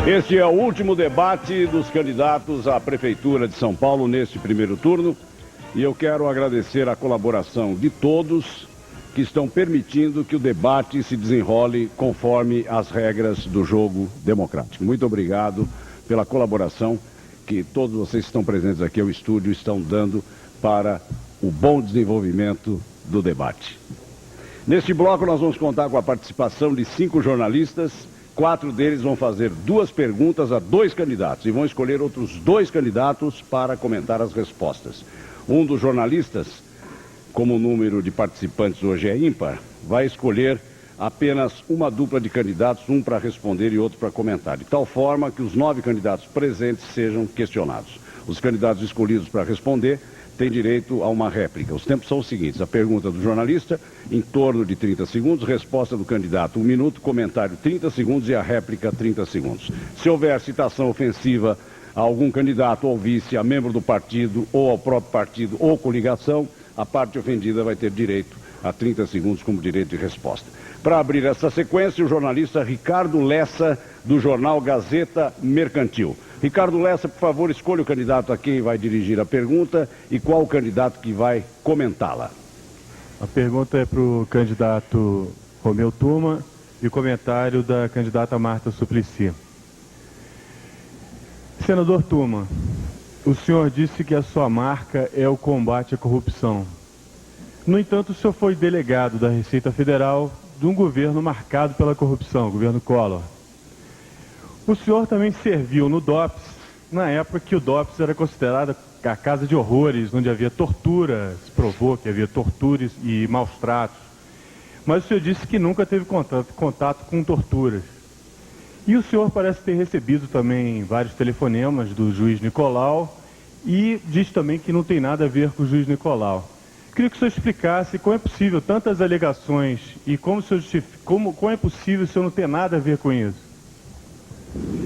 Este é o último debate dos candidatos à Prefeitura de São Paulo neste primeiro turno. E eu quero agradecer a colaboração de todos que estão permitindo que o debate se desenrole conforme as regras do jogo democrático. Muito obrigado pela colaboração que todos vocês que estão presentes aqui ao estúdio estão dando para o bom desenvolvimento do debate. Neste bloco nós vamos contar com a participação de 5 jornalistas. 4 deles vão fazer 2 perguntas a 2 candidatos e vão escolher outros 2 candidatos para comentar as respostas. Um dos jornalistas, como o número de participantes hoje é ímpar, vai escolher apenas uma dupla de candidatos, um para responder e outro para comentar, de tal forma que os 9 candidatos presentes sejam questionados. Os candidatos escolhidos para responder têm direito a uma réplica. Os tempos são os seguintes: a pergunta do jornalista, em torno de 30 segundos, resposta do candidato, 1 minuto, comentário 30 segundos e a réplica 30 segundos. Se houver citação ofensiva a algum candidato ou vice, a membro do partido ou ao próprio partido ou coligação, a parte ofendida vai ter direito a 30 segundos como direito de resposta. Para abrir essa sequência, o jornalista Ricardo Lessa, do jornal Gazeta Mercantil. Ricardo Lessa, por favor, escolha o candidato a quem vai dirigir a pergunta e qual o candidato que vai comentá-la. A pergunta é para o candidato Romeu Tuma e o comentário da candidata Marta Suplicy. Senador Tuma, o senhor disse que a sua marca é o combate à corrupção. No entanto, o senhor foi delegado da Receita Federal de um governo marcado pela corrupção, o governo Collor. O senhor também serviu no DOPS, na época que o DOPS era considerada a casa de horrores, onde havia tortura, se provou que havia torturas e maus tratos. Mas o senhor disse que nunca teve contato com torturas. E o senhor parece ter recebido também vários telefonemas do juiz Nicolau e diz também que não tem nada a ver com o juiz Nicolau. Queria que o senhor explicasse como é possível tantas alegações e como é possível o senhor não ter nada a ver com isso.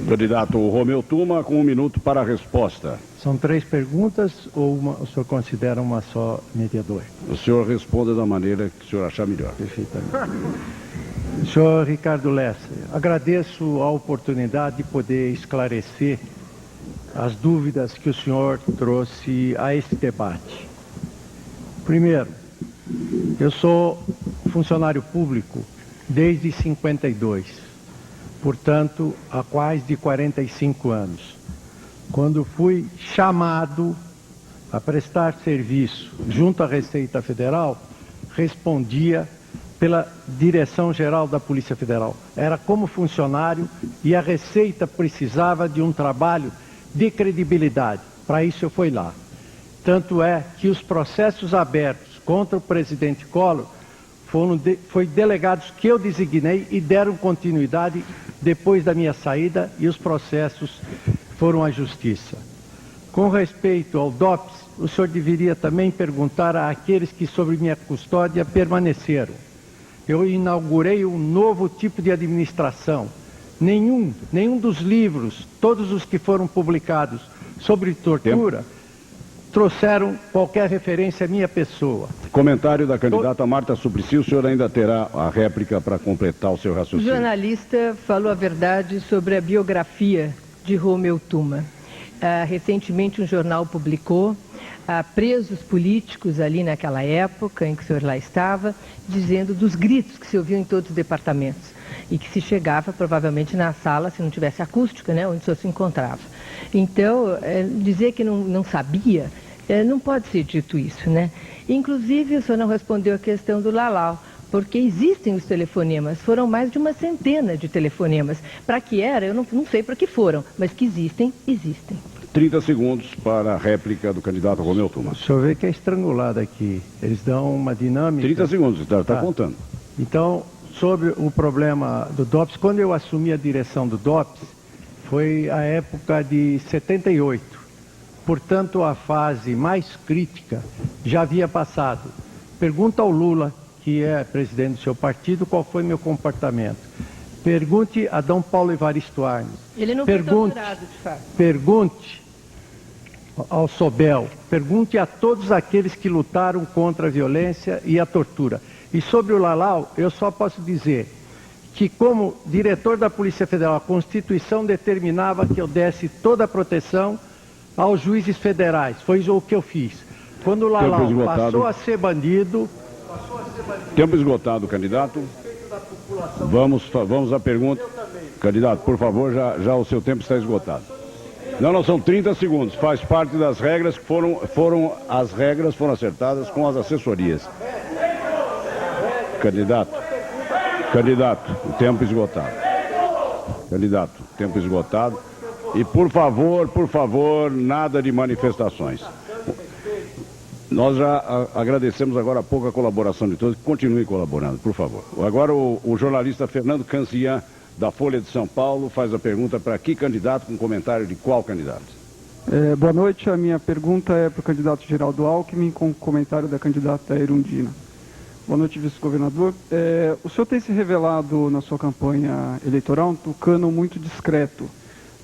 Candidato Romeu Tuma, com 1 minuto para a resposta. São 3 perguntas ou o senhor considera uma só mediador? O senhor responda da maneira que o senhor achar melhor. Perfeitamente. Senhor Ricardo Lessa, agradeço a oportunidade de poder esclarecer as dúvidas que o senhor trouxe a esse debate. Primeiro, eu sou funcionário público desde 52, portanto, há quase de 45 anos. Quando fui chamado a prestar serviço junto à Receita Federal, respondia pela Direção-Geral da Polícia Federal. Era como funcionário e a Receita precisava de um trabalho de credibilidade. Para isso eu fui lá. Tanto é que os processos abertos contra o presidente Collor foi delegados que eu designei e deram continuidade depois da minha saída e os processos foram à Justiça. Com respeito ao DOPS, o senhor deveria também perguntar àqueles que sobre minha custódia permaneceram. Eu inaugurei um novo tipo de administração. Nenhum dos livros, todos os que foram publicados sobre tortura, trouxeram qualquer referência à minha pessoa. Comentário da candidata Marta Suplicy, o senhor ainda terá a réplica para completar o seu raciocínio. O jornalista falou a verdade sobre a biografia de Romeu Tuma. Recentemente um jornal publicou presos políticos ali naquela época em que o senhor lá estava, dizendo dos gritos que se ouviam em todos os departamentos e que se chegava provavelmente na sala, se não tivesse acústica, né, onde o senhor se encontrava. Então, dizer que não sabia, não pode ser dito isso, né? Inclusive, o senhor não respondeu a questão do Lalau, porque existem os telefonemas, foram mais de 100 de telefonemas. Para que era, eu não sei para que foram, mas que existem. 30 segundos para a réplica do candidato Romeu Tuma. O senhor vê que é estrangulado aqui, eles dão uma dinâmica... 30 segundos, está contando. Então, sobre o problema do DOPS, quando eu assumi a direção do DOPS, foi a época de 78. Portanto, a fase mais crítica já havia passado. Pergunta ao Lula, que é presidente do seu partido, qual foi meu comportamento. Pergunte a Dom Paulo Evaristo Arnes. Ele não foi torturado, de fato. Pergunte ao Sobel, pergunte a todos aqueles que lutaram contra a violência e a tortura. E sobre o Lalau, eu só posso dizer que, como diretor da Polícia Federal, a Constituição determinava que eu desse toda a proteção aos juízes federais. Foi o que eu fiz. Quando o Lalau passou a ser bandido... Tempo esgotado, candidato. Vamos à pergunta. Candidato, por favor, já o seu tempo está esgotado. Não, são 30 segundos. Faz parte das regras que as regras foram acertadas com as assessorias. Candidato, o tempo esgotado. Candidato, tempo esgotado. E por favor, nada de manifestações. Nós já agradecemos agora há pouco a colaboração de todos. Continuem colaborando, por favor. Agora o jornalista Fernando Cancian, da Folha de São Paulo, faz a pergunta para que candidato, com comentário de qual candidato? Boa noite, a minha pergunta é para o candidato Geraldo Alckmin, com comentário da candidata Erundina. Boa noite, vice-governador. O senhor tem se revelado na sua campanha eleitoral um tucano muito discreto.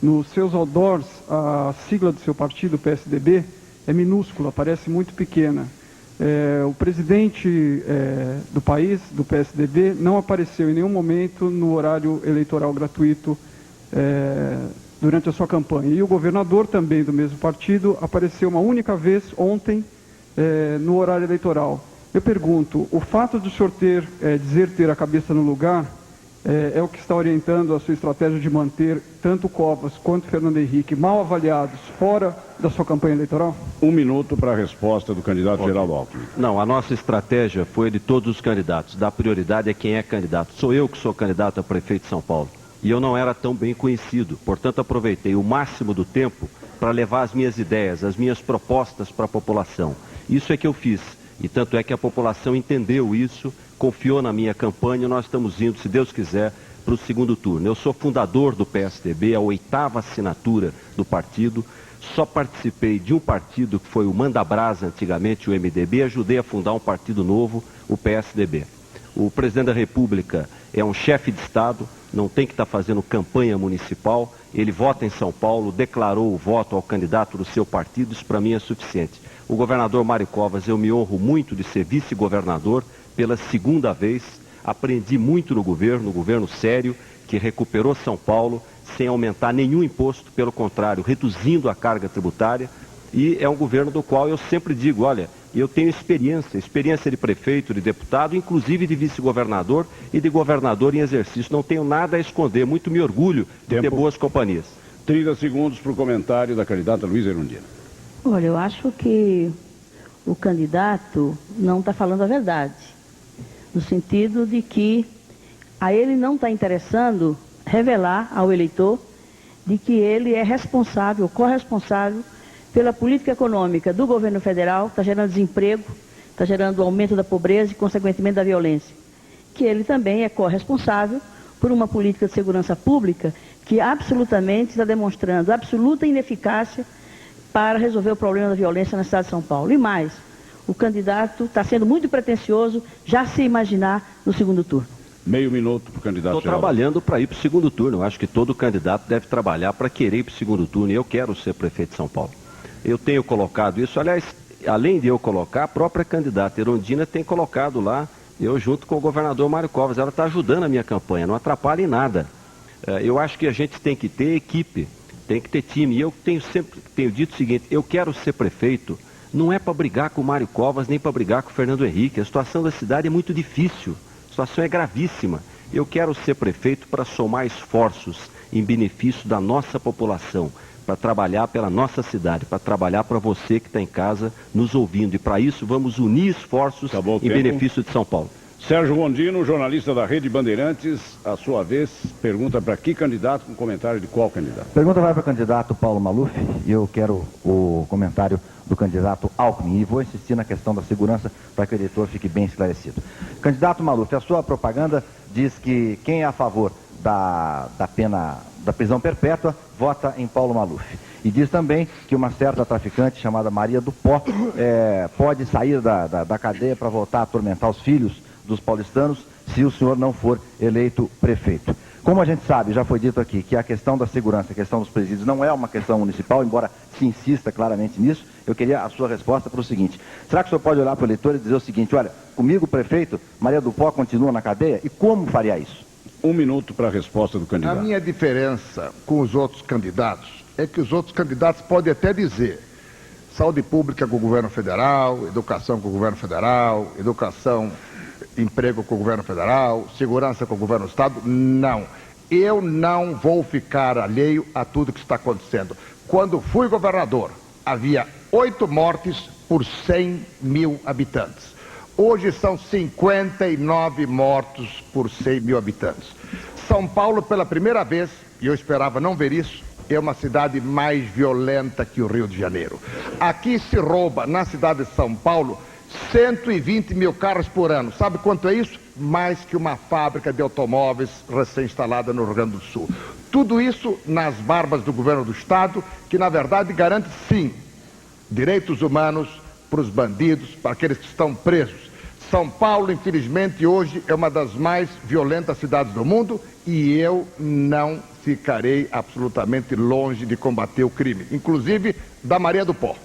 Nos seus outdoors, a sigla do seu partido, PSDB, é minúscula, parece muito pequena. O presidente do país, do PSDB, não apareceu em nenhum momento no horário eleitoral gratuito durante a sua campanha. E o governador, também do mesmo partido, apareceu uma única vez ontem no horário eleitoral. Eu pergunto, o fato de o senhor dizer ter a cabeça no lugar é o que está orientando a sua estratégia de manter tanto Covas quanto Fernando Henrique mal avaliados fora da sua campanha eleitoral? 1 minuto para a resposta do candidato Geraldo Alckmin. Não, a nossa estratégia foi de todos os candidatos. Dar prioridade a quem é candidato. Sou eu que sou candidato a prefeito de São Paulo. E eu não era tão bem conhecido. Portanto, aproveitei o máximo do tempo para levar as minhas ideias, as minhas propostas para a população. Isso é que eu fiz. E tanto é que a população entendeu isso, confiou na minha campanha e nós estamos indo, se Deus quiser, para o segundo turno. Eu sou fundador do PSDB, a 8ª assinatura do partido. Só participei de um partido que foi o Mandabrasa, antigamente o MDB, e ajudei a fundar um partido novo, o PSDB. O presidente da República é um chefe de Estado, não tem que estar fazendo campanha municipal, ele vota em São Paulo, declarou o voto ao candidato do seu partido, isso para mim é suficiente. O governador Mário Covas, eu me honro muito de ser vice-governador pela 2ª vez, aprendi muito no governo sério, que recuperou São Paulo sem aumentar nenhum imposto, pelo contrário, reduzindo a carga tributária, e é um governo do qual eu sempre digo, olha, eu tenho experiência de prefeito, de deputado, inclusive de vice-governador e de governador em exercício. Não tenho nada a esconder, muito me orgulho de ter boas companhias. 30 segundos para o comentário da candidata Luísa Erundina. Olha, eu acho que o candidato não está falando a verdade, no sentido de que a ele não está interessando revelar ao eleitor de que ele é responsável, corresponsável pela política econômica do governo federal, está gerando desemprego, está gerando aumento da pobreza e, consequentemente, da violência. Que ele também é corresponsável por uma política de segurança pública que absolutamente está demonstrando absoluta ineficácia para resolver o problema da violência na cidade de São Paulo. E mais, o candidato está sendo muito pretensioso já se imaginar no segundo turno. Meio minuto para o candidato. Estou trabalhando para ir para o segundo turno. Eu acho que todo candidato deve trabalhar para querer ir para o segundo turno. E eu quero ser prefeito de São Paulo. Eu tenho colocado isso. Aliás, além de eu colocar, a própria candidata Erundina tem colocado lá, eu junto com o governador Mário Covas. Ela está ajudando a minha campanha, não atrapalha em nada. Eu acho que a gente tem que ter equipe, tem que ter time. E eu sempre tenho dito o seguinte, eu quero ser prefeito, não é para brigar com o Mário Covas, nem para brigar com o Fernando Henrique. A situação da cidade é muito difícil, a situação é gravíssima. Eu quero ser prefeito para somar esforços em benefício da nossa população, para trabalhar pela nossa cidade, para trabalhar para você que está em casa nos ouvindo. E para isso vamos unir esforços em benefício de São Paulo. Sérgio Gondino, jornalista da Rede Bandeirantes, a sua vez, pergunta para que candidato, com comentário de qual candidato? Pergunta vai para o candidato Paulo Maluf, e eu quero o comentário do candidato Alckmin, e vou insistir na questão da segurança para que o eleitor fique bem esclarecido. Candidato Maluf, a sua propaganda diz que quem é a favor da pena da prisão perpétua vota em Paulo Maluf. E diz também que uma certa traficante chamada Maria do Pó pode sair da cadeia para voltar a atormentar os filhos dos paulistanos se o senhor não for eleito prefeito. Como a gente sabe, já foi dito aqui, que a questão da segurança, a questão dos presídios não é uma questão municipal, embora se insista claramente nisso, eu queria a sua resposta para o seguinte: será que o senhor pode olhar para o eleitor e dizer o seguinte, olha, comigo, prefeito, Maria do Pó continua na cadeia? E como faria isso? 1 minuto para a resposta do A candidato. minha diferença com os outros candidatos é que os outros candidatos podem até dizer saúde pública com o governo federal, educação com o governo federal, emprego com o governo federal, segurança com o governo do estado. Não. Eu não vou ficar alheio a tudo que está acontecendo. Quando fui governador, havia 8 mortes por 100 mil habitantes. Hoje são 59 mortos por 100 mil habitantes. São Paulo, pela primeira vez, e eu esperava não ver isso, é uma cidade mais violenta que o Rio de Janeiro. Aqui se rouba, na cidade de São Paulo, 120 mil carros por ano. Sabe quanto é isso? Mais que uma fábrica de automóveis recém-instalada no Rio Grande do Sul. Tudo isso nas barbas do governo do estado, que na verdade garante sim direitos humanos para os bandidos, para aqueles que estão presos. São Paulo, infelizmente, hoje é uma das mais violentas cidades do mundo e eu não ficarei absolutamente longe de combater o crime, inclusive da Maria do Pó.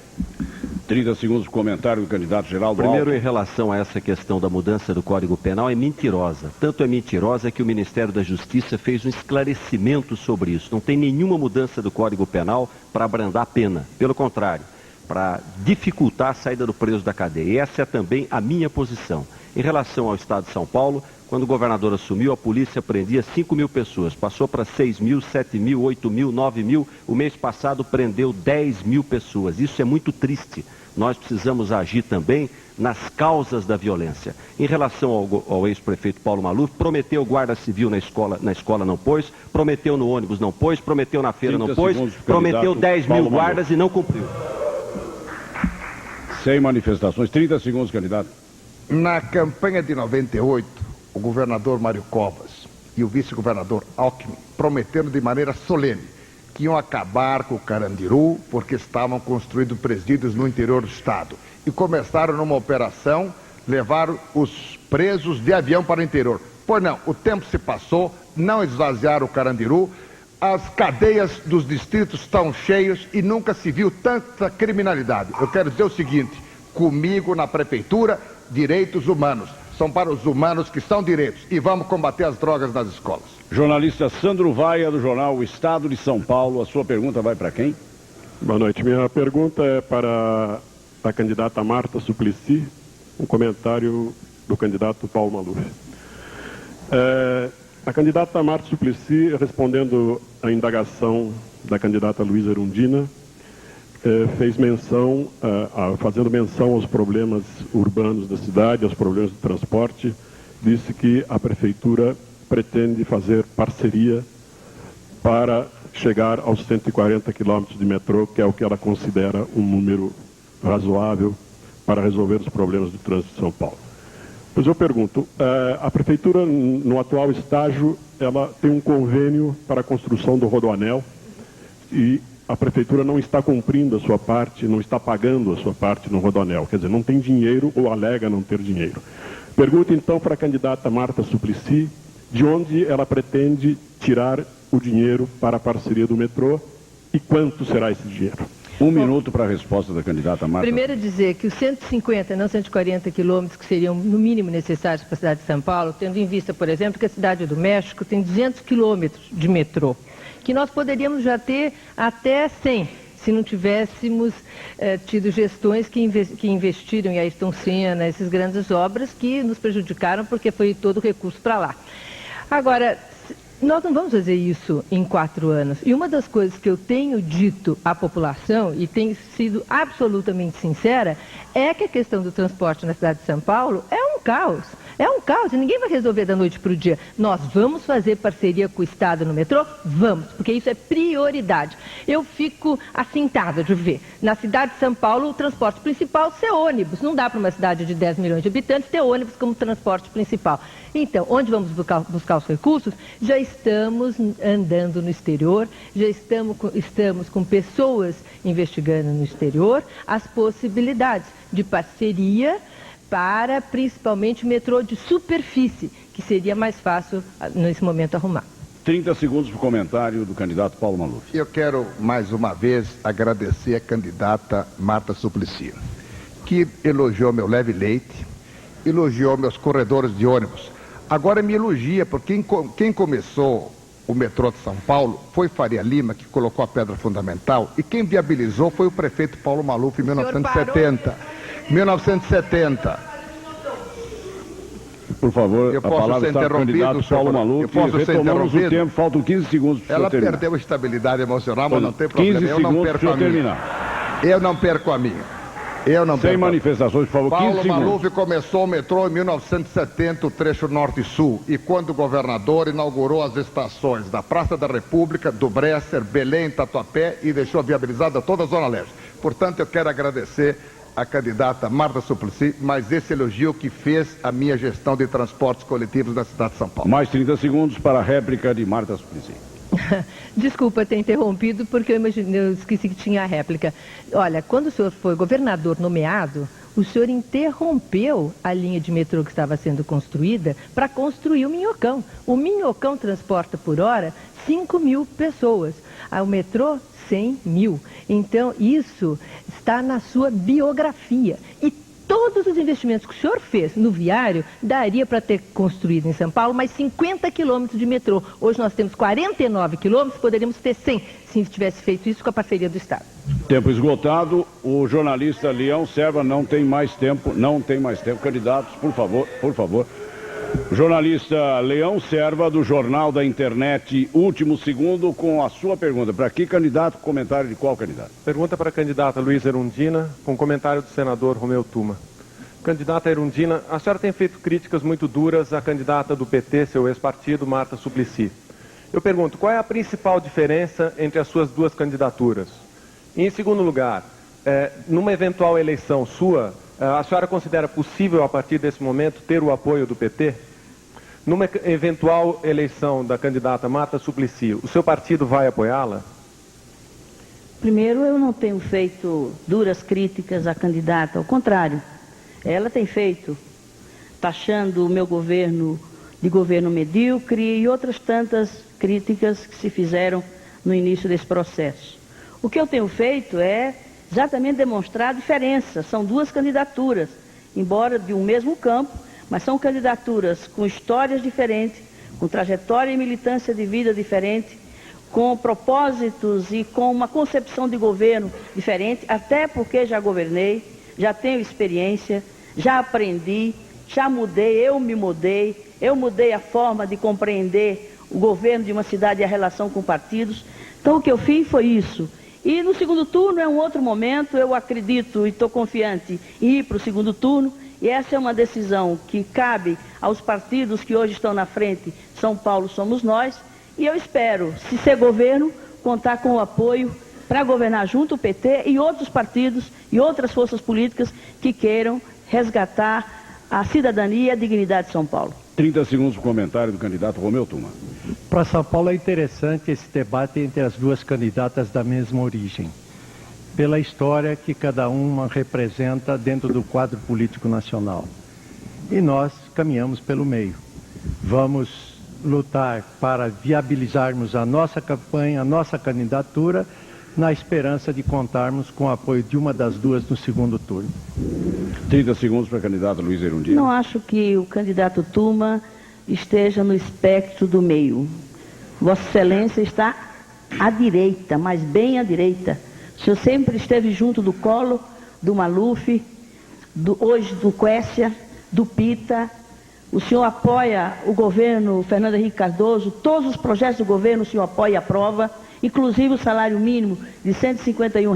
30 segundos para o comentário do candidato Geraldo Primeiro, Alckmin. em relação a essa questão da mudança do Código Penal, é mentirosa. Tanto é mentirosa que o Ministério da Justiça fez um esclarecimento sobre isso. Não tem nenhuma mudança do Código Penal para abrandar a pena. Pelo contrário, para dificultar a saída do preso da cadeia. E essa é também a minha posição. Em relação ao Estado de São Paulo, quando o governador assumiu, a polícia prendia 5 mil pessoas. Passou para 6 mil, 7 mil, 8 mil, 9 mil. O mês passado prendeu 10 mil pessoas. Isso é muito triste. Nós precisamos agir também nas causas da violência. Em relação ao ex-prefeito Paulo Maluf, prometeu guarda civil na escola não pôs, prometeu no ônibus não pôs, prometeu na feira não pôs, prometeu 10 mil guardas e não cumpriu. Sem manifestações. 30 segundos, candidato. Na campanha de 98, o governador Mário Covas e o vice-governador Alckmin prometeram de maneira solene que iam acabar com o Carandiru porque estavam construindo presídios no interior do estado. E começaram numa operação, levaram os presos de avião para o interior. Pois não, o tempo se passou, não esvaziaram o Carandiru, as cadeias dos distritos estão cheias e nunca se viu tanta criminalidade. Eu quero dizer o seguinte, comigo na prefeitura, direitos humanos. São para os humanos que são direitos. E vamos combater as drogas nas escolas. Jornalista Sandro Vaia, do jornal O Estado de São Paulo. A sua pergunta vai para quem? Boa noite. Minha pergunta é para a candidata Marta Suplicy, um comentário do candidato Paulo Maluf. A candidata Marta Suplicy, respondendo à indagação da candidata Luísa Erundina, fez menção, fazendo menção aos problemas urbanos da cidade, aos problemas de transporte, disse que a prefeitura pretende fazer parceria para chegar aos 140 quilômetros de metrô, que é o que ela considera um número razoável para resolver os problemas do trânsito de São Paulo. Pois eu pergunto, a prefeitura, no atual estágio, ela tem um convênio para a construção do Rodoanel e a prefeitura não está cumprindo a sua parte, não está pagando a sua parte no Rodoanel. Quer dizer, não tem dinheiro ou alega não ter dinheiro. Pergunto então para a candidata Marta Suplicy, de onde ela pretende tirar o dinheiro para a parceria do metrô e quanto será esse dinheiro? 1 minuto para a resposta da candidata Marta. Primeiro dizer que os 150, não 140 quilômetros que seriam no mínimo necessários para a cidade de São Paulo, tendo em vista, por exemplo, que a cidade do México tem 200 quilômetros de metrô, que nós poderíamos já ter até 100, se não tivéssemos tido gestões que investiram em Ayrton Senna, essas grandes obras que nos prejudicaram porque foi todo o recurso para lá. Agora, nós não vamos fazer isso em 4 anos. E uma das coisas que eu tenho dito à população, e tenho sido absolutamente sincera, é que a questão do transporte na cidade de São Paulo é um caos. É um caos e ninguém vai resolver da noite para o dia. Nós vamos fazer parceria com o Estado no metrô? Vamos, porque isso é prioridade. Eu fico assintada de ver. Na cidade de São Paulo, o transporte principal ser ônibus. Não dá para uma cidade de 10 milhões de habitantes ter ônibus como transporte principal. Então, onde vamos buscar os recursos? Já estamos andando no exterior, já estamos com pessoas investigando no exterior as possibilidades de parceria para, principalmente, metrô de superfície, que seria mais fácil, nesse momento, arrumar. 30 segundos para o comentário do candidato Paulo Maluf. Eu quero, mais uma vez, agradecer a candidata Marta Suplicy, que elogiou meu leve leite, elogiou meus corredores de ônibus. Agora me elogia, porque quem começou o metrô de São Paulo foi Faria Lima, que colocou a pedra fundamental, e quem viabilizou foi o prefeito Paulo Maluf em 1970. 1970. Por favor, eu a palavra está ao candidato Paulo Maluf. Eu posso ser Retomamos interrompido? o tempo, faltam 15 segundos para o senhor terminar. Ela perdeu a estabilidade emocional, mas não tem problema. 15 Eu não segundos perco para o a senhor minha. terminar. Eu não perco a minha. Eu não Sem perco. manifestações, por favor, 15 Paulo segundos. Maluf começou o metrô em 1970, o trecho norte e sul, e quando governador inaugurou as estações da Praça da República, do Bresser, Belém, Tatuapé e deixou viabilizada toda a Zona Leste. Portanto, eu quero agradecer a candidata Marta Suplicy, mas esse elogio que fez a minha gestão de transportes coletivos na cidade de São Paulo. Mais 30 segundos para a réplica de Marta Suplicy. Desculpa ter interrompido, porque eu esqueci que tinha a réplica. Olha, quando o senhor foi governador nomeado, o senhor interrompeu a linha de metrô que estava sendo construída para construir o Minhocão. O Minhocão transporta por hora 5.000 pessoas. O metrô, 100.000. Então, isso está na sua biografia. E todos os investimentos que o senhor fez no viário, daria para ter construído em São Paulo mais 50 quilômetros de metrô. Hoje nós temos 49 quilômetros, poderíamos ter 100, se tivesse feito isso com a parceria do Estado. Tempo esgotado, o jornalista Leão Serva não tem mais tempo, Candidatos, por favor. Jornalista Leão Serva, do Jornal da Internet, último segundo, com a sua pergunta. Para que candidato? Comentário de qual candidato? Pergunta para a candidata Luísa Erundina, com comentário do senador Romeu Tuma. Candidata Erundina, a senhora tem feito críticas muito duras à candidata do PT, seu ex-partido, Marta Suplicy. Eu pergunto, qual é a principal diferença entre as suas duas candidaturas? E, em segundo lugar, numa eventual eleição sua, a senhora considera possível, a partir desse momento, ter o apoio do PT? Numa eventual eleição da candidata Marta Suplicy, o seu partido vai apoiá-la? Primeiro, eu não tenho feito duras críticas à candidata, ao contrário. Ela tem feito, taxando o meu governo de governo medíocre e outras tantas críticas que se fizeram no início desse processo. O que eu tenho feito é exatamente demonstrar a diferença. São duas candidaturas, embora de um mesmo campo, mas são candidaturas com histórias diferentes, com trajetória e militância de vida diferente, com propósitos e com uma concepção de governo diferente, até porque já governei, já tenho experiência, já aprendi, já mudei, eu mudei a forma de compreender o governo de uma cidade e a relação com partidos. Então o que eu fiz foi isso. E no segundo turno é um outro momento, eu acredito e estou confiante em ir para o segundo turno, e essa é uma decisão que cabe aos partidos que hoje estão na frente. São Paulo somos nós, e eu espero, se ser governo, contar com o apoio para governar junto o PT e outros partidos e outras forças políticas que queiram resgatar a cidadania e a dignidade de São Paulo. 30 segundos para o comentário do candidato Romeu Tuma. Para São Paulo é interessante esse debate entre as duas candidatas da mesma origem, pela história que cada uma representa dentro do quadro político nacional. E nós caminhamos pelo meio. Vamos lutar para viabilizarmos a nossa campanha, a nossa candidatura, na esperança de contarmos com o apoio de uma das duas no segundo turno. 30 segundos para a candidata Luísa Erundina. Não acho que o candidato Tuma esteja no espectro do meio. Vossa Excelência está à direita, mas bem à direita. O senhor sempre esteve junto do Collor, do Maluf, hoje do Quércia, do Pita. O senhor apoia o governo Fernando Henrique Cardoso, todos os projetos do governo o senhor apoia e aprova, inclusive o salário mínimo de R$ 151.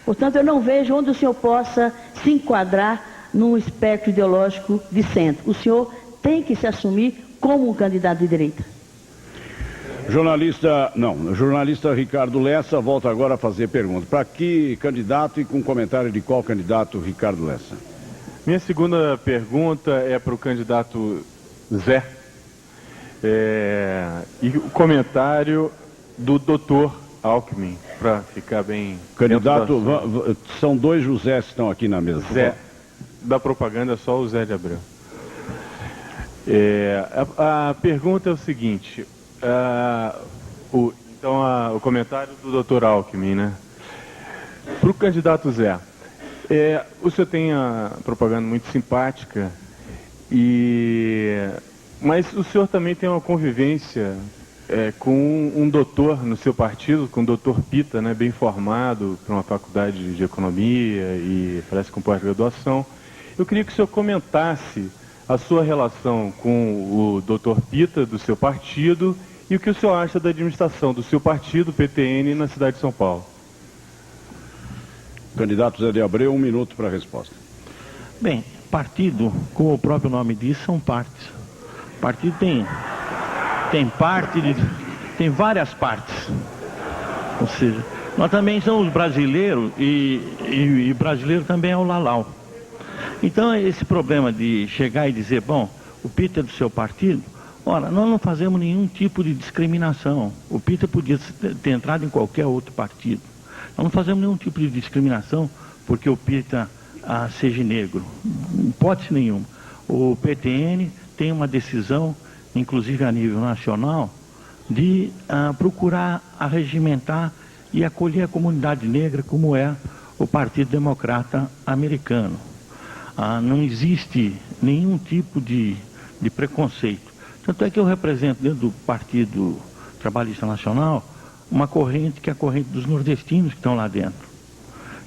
Portanto, eu não vejo onde o senhor possa se enquadrar num espectro ideológico de centro. O senhor tem que se assumir como um candidato de direita. Jornalista Ricardo Lessa volta agora a fazer pergunta. Para que candidato e com comentário de qual candidato, Ricardo Lessa? Minha segunda pergunta é para o candidato Zé. E o comentário do doutor Alckmin, para ficar bem... Candidato, são dois José que estão aqui na mesa. Zé, da propaganda, só o Zé de Abreu. A pergunta é o seguinte, o comentário do doutor Alckmin, né? Para o candidato Zé, o senhor tem a propaganda muito simpática e Mas o senhor também tem uma convivência com um doutor no seu partido, com o doutor Pita, né, bem formado, por uma faculdade de economia e parece com pós-graduação. Eu queria que o senhor comentasse a sua relação com o doutor Pita, do seu partido, e o que o senhor acha da administração do seu partido, PTN, na cidade de São Paulo. Candidato Zé de Abreu, 1 minuto para a resposta. Bem, partido, como o próprio nome diz, são partes. Partido tem várias partes. Ou seja, nós também somos brasileiros e brasileiro também é o lalau. Então, esse problema de chegar e dizer, bom, o Pita é do seu partido, ora, nós não fazemos nenhum tipo de discriminação. O Pita podia ter entrado em qualquer outro partido. Nós não fazemos nenhum tipo de discriminação porque o Pita seja negro. Hipótese nenhuma. O PTN tem uma decisão, inclusive a nível nacional, de procurar arregimentar e acolher a comunidade negra, como é o Partido Democrata Americano. Não existe nenhum tipo de preconceito. Tanto é que eu represento dentro do Partido Trabalhista Nacional uma corrente que é a corrente dos nordestinos que estão lá dentro.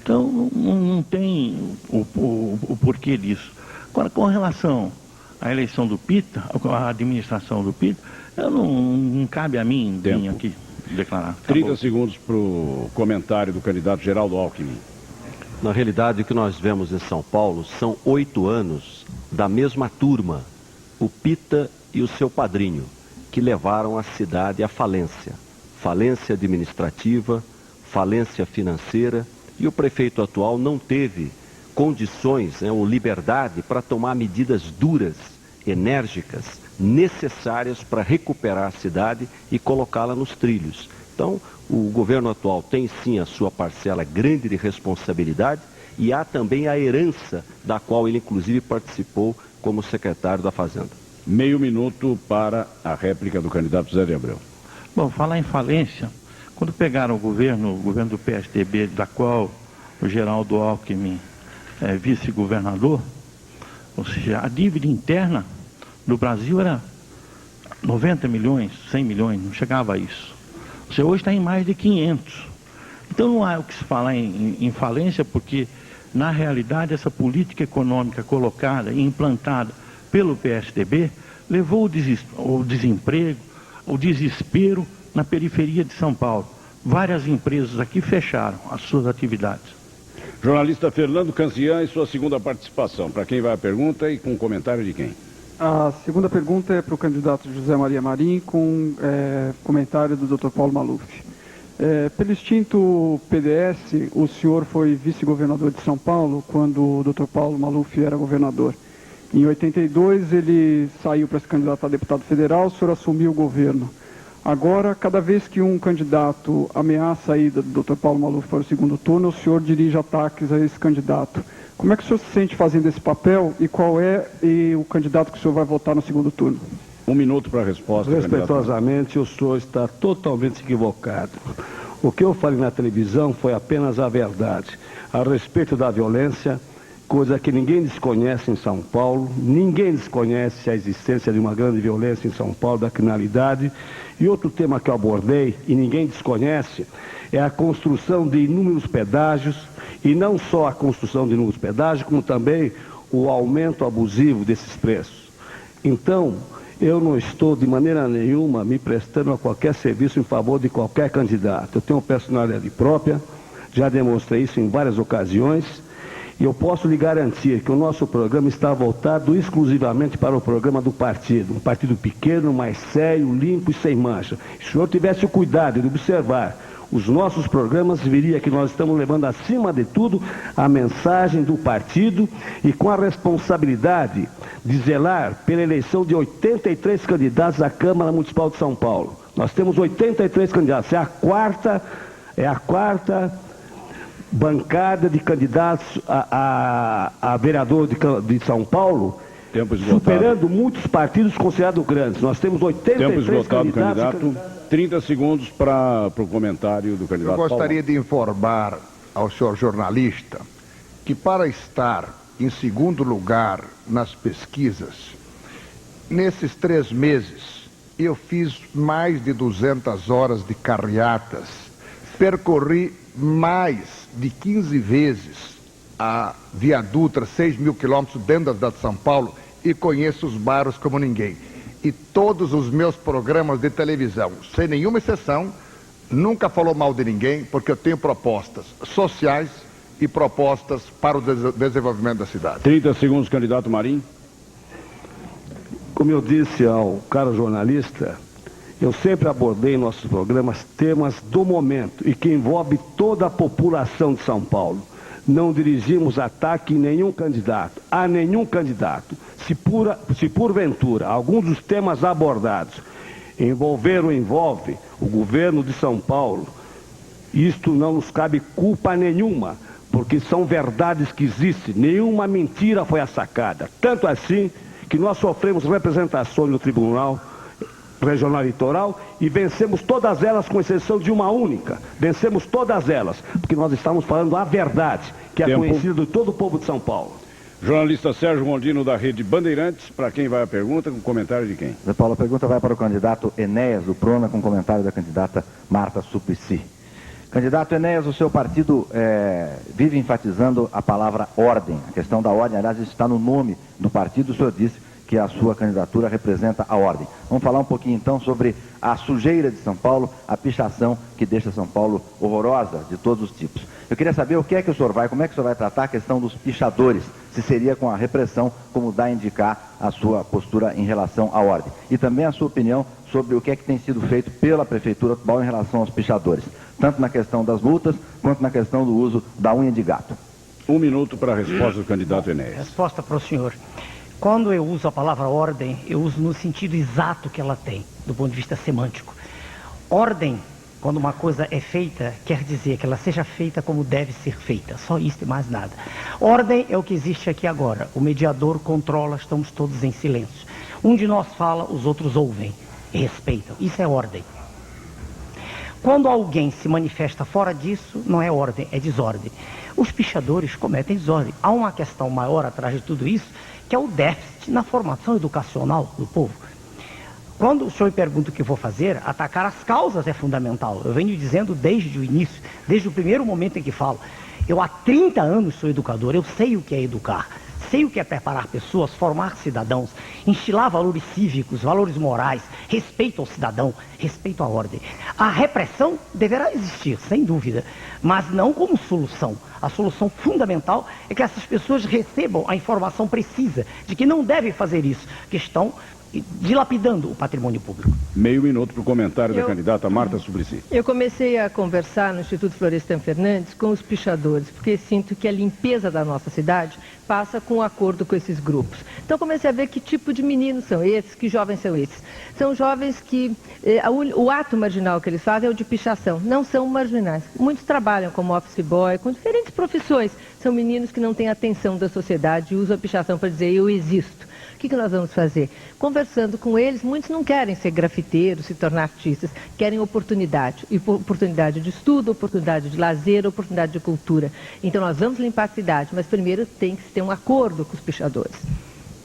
Então não tem o porquê disso. Agora, com relação à eleição do Pita, à administração do Pita, não cabe a mim vir aqui declarar. 30 segundos para o comentário do candidato Geraldo Alckmin. Na realidade, o que nós vemos em São Paulo são 8 anos da mesma turma, o Pita e o seu padrinho, que levaram a cidade à falência. Falência administrativa, falência financeira, e o prefeito atual não teve condições, ou liberdade para tomar medidas duras, enérgicas, necessárias para recuperar a cidade e colocá-la nos trilhos. Então, o governo atual tem sim a sua parcela grande de responsabilidade e há também a herança da qual ele inclusive participou como secretário da Fazenda. Meio minuto para a réplica do candidato Zé de Abreu. Bom, falar em falência, quando pegaram o governo do PSDB, da qual o Geraldo Alckmin é vice-governador, ou seja, a dívida interna do Brasil era 90 milhões, 100 milhões, não chegava a isso. Ou seja, hoje está em mais de 500. Então não há o que se falar em falência, porque na realidade essa política econômica colocada e implantada pelo PSDB levou o desemprego, o desespero na periferia de São Paulo. Várias empresas aqui fecharam as suas atividades. Jornalista Fernando Cancian e sua segunda participação. Para quem vai a pergunta e com comentário de quem? A segunda pergunta é para o candidato José Maria Marim, com comentário do Dr. Paulo Maluf. Pelo extinto PDS, o senhor foi vice-governador de São Paulo quando o Dr. Paulo Maluf era governador. Em 82, ele saiu para se candidatar a deputado federal, o senhor assumiu o governo. Agora, cada vez que um candidato ameaça a ida do Dr. Paulo Maluf para o segundo turno, o senhor dirige ataques a esse candidato. Como é que o senhor se sente fazendo esse papel e qual é o candidato que o senhor vai votar no segundo turno? 1 minuto para a resposta. Respeitosamente, o senhor está totalmente equivocado. O que eu falei na televisão foi apenas a verdade. A respeito da violência, coisa que ninguém desconhece em São Paulo, ninguém desconhece a existência de uma grande violência em São Paulo, da criminalidade. E outro tema que eu abordei, e ninguém desconhece, é a construção de inúmeros pedágios, e não só a construção de inúmeros pedágios, como também o aumento abusivo desses preços. Então, eu não estou de maneira nenhuma me prestando a qualquer serviço em favor de qualquer candidato. Eu tenho personalidade própria, já demonstrei isso em várias ocasiões, e eu posso lhe garantir que o nosso programa está voltado exclusivamente para o programa do partido. Um partido pequeno, mais sério, limpo e sem mancha. Se o senhor tivesse o cuidado de observar os nossos programas, viria que nós estamos levando acima de tudo a mensagem do partido e com a responsabilidade de zelar pela eleição de 83 candidatos à Câmara Municipal de São Paulo. Nós temos 83 candidatos, é a quarta bancada de candidatos a vereador de São Paulo, superando muitos partidos considerados grandes. Nós temos 83 candidatos. 30 segundos para o comentário do candidato. Eu gostaria de informar ao senhor jornalista que para estar em segundo lugar nas pesquisas, nesses 3 meses, eu fiz mais de 200 horas de carreatas, percorri mais de 15 vezes a Via Dutra, 6 mil quilômetros dentro da cidade de São Paulo, e conheço os bairros como ninguém. E todos os meus programas de televisão, sem nenhuma exceção, nunca falou mal de ninguém, porque eu tenho propostas sociais e propostas para o desenvolvimento da cidade. 30 segundos, candidato Marinho. Como eu disse ao caro jornalista, eu sempre abordei em nossos programas temas do momento e que envolve toda a população de São Paulo. Não dirigimos ataque em nenhum candidato, a nenhum candidato. Se porventura alguns dos temas abordados envolve o governo de São Paulo, isto não nos cabe culpa nenhuma, porque são verdades que existem, nenhuma mentira foi assacada. Tanto assim que nós sofremos representações no Tribunal Regional Eleitoral e vencemos todas elas, com exceção de uma única. Vencemos todas elas, porque nós estamos falando a verdade, que é conhecida de todo o povo de São Paulo. Jornalista Sérgio Mondino, da Rede Bandeirantes. Para quem vai a pergunta, com comentário de quem? Zé Paulo, a pergunta vai para o candidato Enéas do Prona, com comentário da candidata Marta Suplicy. Candidato Enéas, o seu partido vive enfatizando a palavra ordem. A questão da ordem, aliás, está no nome do partido. O senhor disse que a sua candidatura representa a ordem. Vamos falar um pouquinho então sobre a sujeira de São Paulo, a pichação que deixa São Paulo horrorosa de todos os tipos. Eu queria saber o que é que o senhor como é que o senhor vai tratar a questão dos pichadores, se seria com a repressão, como dá a indicar a sua postura em relação à ordem. E também a sua opinião sobre o que é que tem sido feito pela Prefeitura atual em relação aos pichadores, tanto na questão das multas, quanto na questão do uso da unha de gato. 1 minuto para a resposta do candidato Enéas. Resposta para o senhor. Quando eu uso a palavra ordem, eu uso no sentido exato que ela tem, do ponto de vista semântico. Ordem, quando uma coisa é feita, quer dizer que ela seja feita como deve ser feita. Só isso e mais nada. Ordem é o que existe aqui agora. O mediador controla, estamos todos em silêncio. Um de nós fala, os outros ouvem e respeitam. Isso é ordem. Quando alguém se manifesta fora disso, não é ordem, é desordem. Os pichadores cometem desordem. Há uma questão maior atrás de tudo isso, que é o déficit na formação educacional do povo. Quando o senhor me pergunta o que vou fazer, atacar as causas é fundamental. Eu venho dizendo desde o início, desde o primeiro momento em que falo. Eu há 30 anos sou educador, eu sei o que é educar. Sei o que é preparar pessoas, formar cidadãos, instilar valores cívicos, valores morais, respeito ao cidadão, respeito à ordem. A repressão deverá existir, sem dúvida, mas não como solução. A solução fundamental é que essas pessoas recebam a informação precisa de que não devem fazer isso, que estão dilapidando o patrimônio público. Meio minuto para o comentário da candidata Marta Suplicy. Eu comecei a conversar no Instituto Florestan Fernandes com os pichadores, porque sinto que a limpeza da nossa cidade passa com um acordo com esses grupos. Então comecei a ver que tipo de meninos são esses, que jovens são esses. São jovens que o ato marginal que eles fazem é o de pichação, não são marginais. Muitos trabalham como office boy, com diferentes profissões. São meninos que não têm atenção da sociedade e usam a pichação para dizer eu existo. O que nós vamos fazer? Conversando com eles, muitos não querem ser grafiteiros, se tornar artistas, querem oportunidade. E oportunidade de estudo, oportunidade de lazer, oportunidade de cultura. Então nós vamos limpar a cidade, mas primeiro tem que ter um acordo com os pichadores.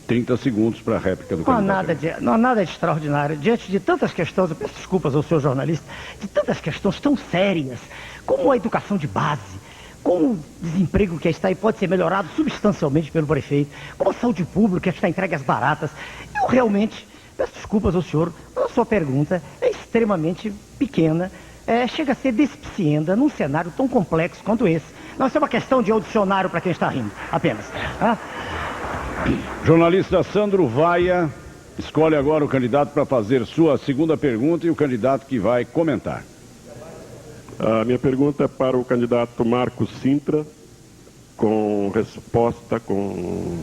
30 segundos para a réplica do candidato. Não há nada de extraordinário. Diante de tantas questões, eu peço desculpas ao senhor jornalista, de tantas questões tão sérias, como a educação de base, como o desemprego que está aí pode ser melhorado substancialmente pelo prefeito, como a saúde pública que está entregue às baratas. Eu realmente peço desculpas ao senhor, mas a sua pergunta é extremamente pequena, chega a ser despicienda num cenário tão complexo quanto esse. Não, isso é uma questão de dicionário para quem está rindo, apenas. Jornalista Sandro Vaia escolhe agora o candidato para fazer sua segunda pergunta e o candidato que vai comentar. A minha pergunta é para o candidato Marcos Sintra, com resposta, com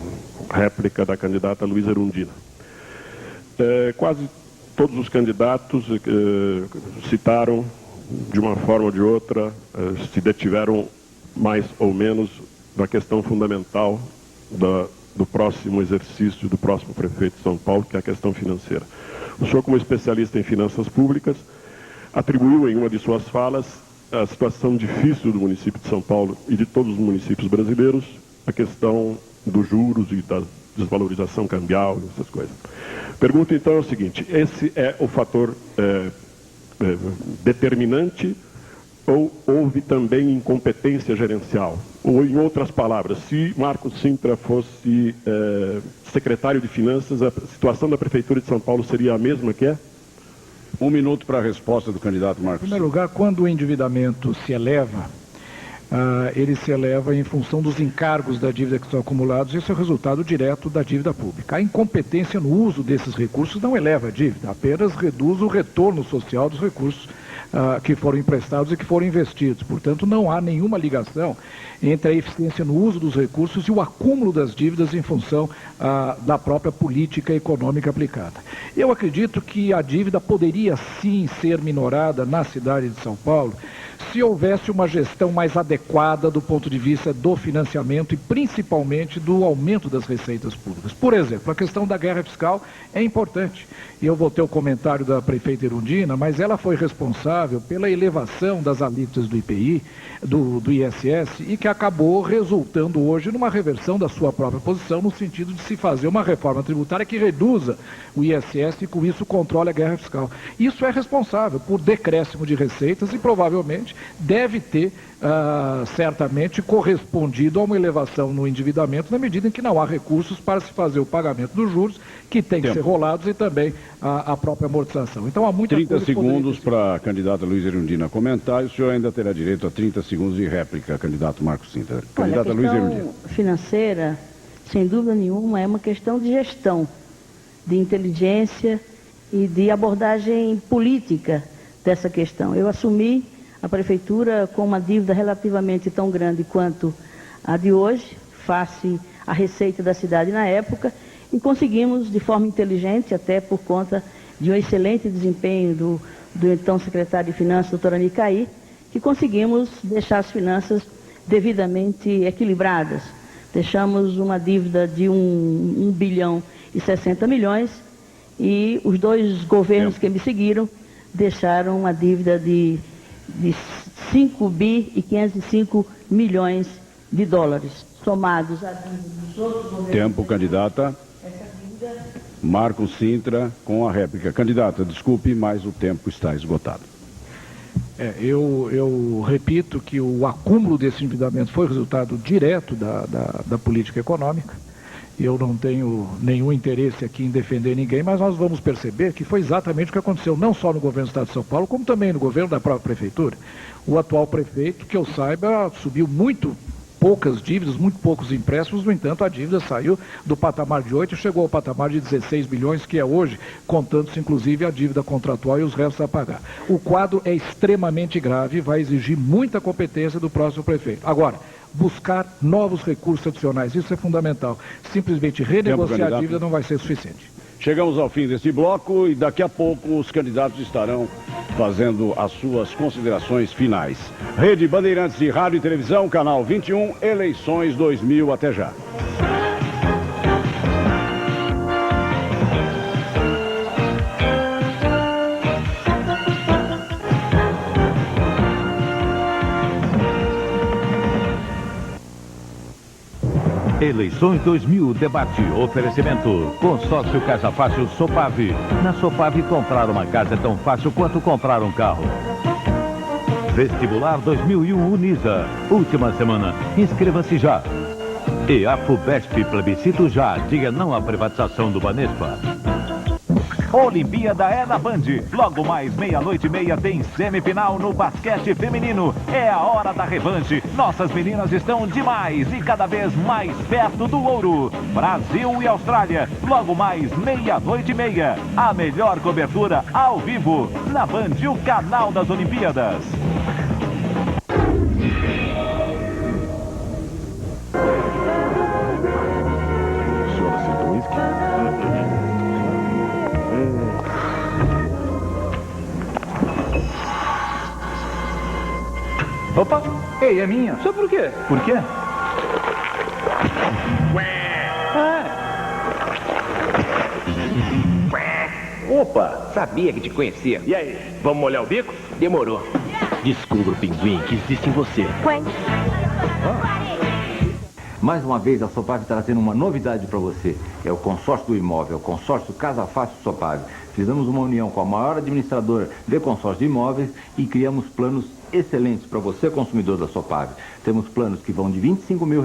réplica da candidata Luísa Erundina. Quase todos os candidatos citaram, de uma forma ou de outra, se detiveram mais ou menos na questão fundamental do próximo exercício do próximo prefeito de São Paulo, que é a questão financeira. O senhor, como especialista em finanças públicas, atribuiu em uma de suas falas a situação difícil do município de São Paulo e de todos os municípios brasileiros, a questão dos juros e desvalorização cambial, essas coisas. Pergunta então é o seguinte, esse é o fator determinante ou houve também incompetência gerencial? Ou, em outras palavras, se Marcos Cintra fosse secretário de Finanças, a situação da Prefeitura de São Paulo seria a mesma que é? 1 minuto para a resposta do candidato Marcos. Em primeiro lugar, quando o endividamento se eleva, ele se eleva em função dos encargos da dívida que estão acumulados. Isso é o resultado direto da dívida pública. A incompetência no uso desses recursos não eleva a dívida, apenas reduz o retorno social dos recursos que foram emprestados e que foram investidos. Portanto, não há nenhuma ligação entre a eficiência no uso dos recursos e o acúmulo das dívidas em função da própria política econômica aplicada. Eu acredito que a dívida poderia sim ser minorada na cidade de São Paulo se houvesse uma gestão mais adequada do ponto de vista do financiamento e principalmente do aumento das receitas públicas. Por exemplo, a questão da guerra fiscal é importante. E eu vou ter o comentário da prefeita Erundina, mas ela foi responsável pela elevação das alíquotas do IPI, do ISS, e que acabou resultando hoje numa reversão da sua própria posição, no sentido de se fazer uma reforma tributária que reduza o ISS e com isso controle a guerra fiscal. Isso é responsável por decréscimo de receitas e provavelmente deve ter certamente correspondido a uma elevação no endividamento na medida em que não há recursos para se fazer o pagamento dos juros que tem que ser rolados e também a própria amortização. Então há muita 30 segundos para a candidata Luiza Erundina comentar e o senhor ainda terá direito a 30 segundos de réplica, candidato Marcos Cintra. Candidata Luiza Erundina. A questão financeira, sem dúvida nenhuma, é uma questão de gestão, de inteligência e de abordagem política dessa questão. Eu assumi a prefeitura com uma dívida relativamente tão grande quanto a de hoje, face à receita da cidade na época, e conseguimos, de forma inteligente, até por conta de um excelente desempenho do então secretário de Finanças, doutor Anicaí, que conseguimos deixar as finanças devidamente equilibradas. Deixamos uma dívida de 1 bilhão e 60 milhões e os dois governos que me seguiram deixaram uma dívida de 5 bi e 505 milhões de dólares, somados a dívida dos outros governos. Tempo, candidata. Marcos Cintra com a réplica. Candidata, desculpe, mas o tempo está esgotado. Eu repito que o acúmulo desse endividamento foi resultado direto da política econômica. Eu não tenho nenhum interesse aqui em defender ninguém, mas nós vamos perceber que foi exatamente o que aconteceu, não só no governo do Estado de São Paulo, como também no governo da própria prefeitura. O atual prefeito, que eu saiba, subiu muito poucas dívidas, muito poucos empréstimos, no entanto, a dívida saiu do patamar de 8 e chegou ao patamar de 16 bilhões, que é hoje, contando-se inclusive a dívida contratual e os restos a pagar. O quadro é extremamente grave e vai exigir muita competência do próximo prefeito. Agora, buscar novos recursos adicionais, isso é fundamental. Simplesmente renegociar a dívida não vai ser suficiente. Chegamos ao fim deste bloco e daqui a pouco os candidatos estarão fazendo as suas considerações finais. Rede Bandeirantes de Rádio e Televisão, canal 21, eleições 2000, até já. Eleições 2000, debate, oferecimento, consórcio Casa Fácil Sopave. Na Sopave, comprar uma casa é tão fácil quanto comprar um carro. Vestibular 2001 Unisa, última semana, inscreva-se já. E a FUBESP, plebiscito já, diga não à privatização do Banespa. Olimpíada é na Band. Logo mais 00:30 tem semifinal no basquete feminino. É a hora da revanche. Nossas meninas estão demais e cada vez mais perto do ouro. Brasil e Austrália. Logo mais 00:30. A melhor cobertura ao vivo na Band, o canal das Olimpíadas. Opa! Ei, é minha. Só por quê? Por quê? Opa! Sabia que te conhecia. E aí, vamos molhar o bico? Demorou. Descubra o pinguim que existe em você. Mais uma vez, a Sopave trazendo uma novidade para você. É o consórcio do imóvel, o consórcio Casa Fácil Sopave. Fizemos uma união com a maior administradora de consórcio de imóveis e criamos planos excelentes para você, consumidor da Sopave. Temos planos que vão de R$25 mil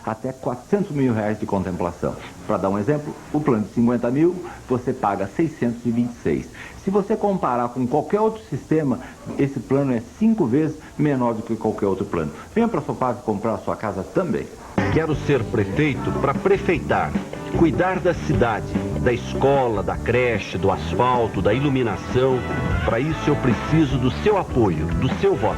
até R$400 mil de contemplação. Para dar um exemplo, o plano de 50 mil, você paga 626. Se você comparar com qualquer outro sistema, esse plano é 5 vezes menor do que qualquer outro plano. Venha para a Sopave comprar a sua casa também. Quero ser prefeito para prefeitar, cuidar da cidade, da escola, da creche, do asfalto, da iluminação. Para isso eu preciso do seu apoio, do seu voto.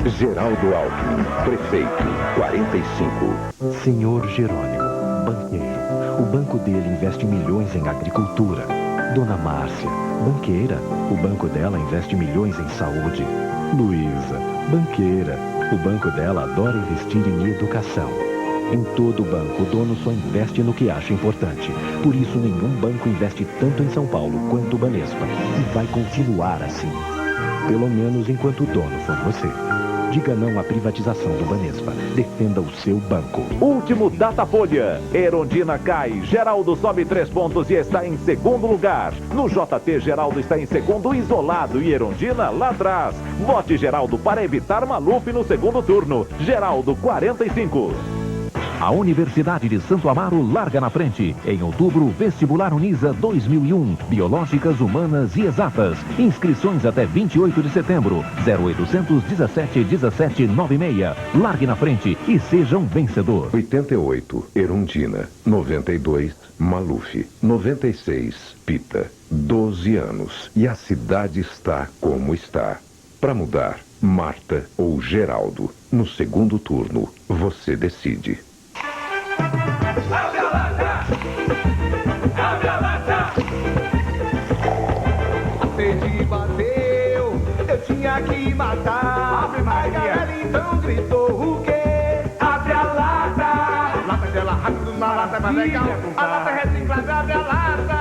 Geraldo Alckmin, prefeito, 45. Senhor Jerônimo, banqueiro. O banco dele investe milhões em agricultura. Dona Márcia, banqueira. O banco dela investe milhões em saúde. Luísa, banqueira. O banco dela adora investir em educação. Em todo banco, o dono só investe no que acha importante. Por isso, nenhum banco investe tanto em São Paulo quanto o Banespa. E vai continuar assim. Pelo menos enquanto o dono for você. Diga não à privatização do Banespa. Defenda o seu banco. Último Datafolha. Erundina cai. Geraldo sobe 3 pontos e está em segundo lugar. No JT, Geraldo está em segundo isolado e Erundina lá atrás. Vote Geraldo para evitar Maluf no segundo turno. Geraldo 45. A Universidade de Santo Amaro larga na frente. Em outubro, Vestibular Unisa 2001. Biológicas, Humanas e Exatas. Inscrições até 28 de setembro. 0800 17 17 96. Largue na frente e seja um vencedor. 88, Erundina. 92, Maluf. 96, Pita. 12 anos. E a cidade está como está. Para mudar, Marta ou Geraldo. No segundo turno, você decide. Sede bateu, eu tinha que matar. Ave Maria. A galera então gritou o quê? Abre a lata. Lata dela rápido, uma lata mais legal. A lata reciclada, abre a lata.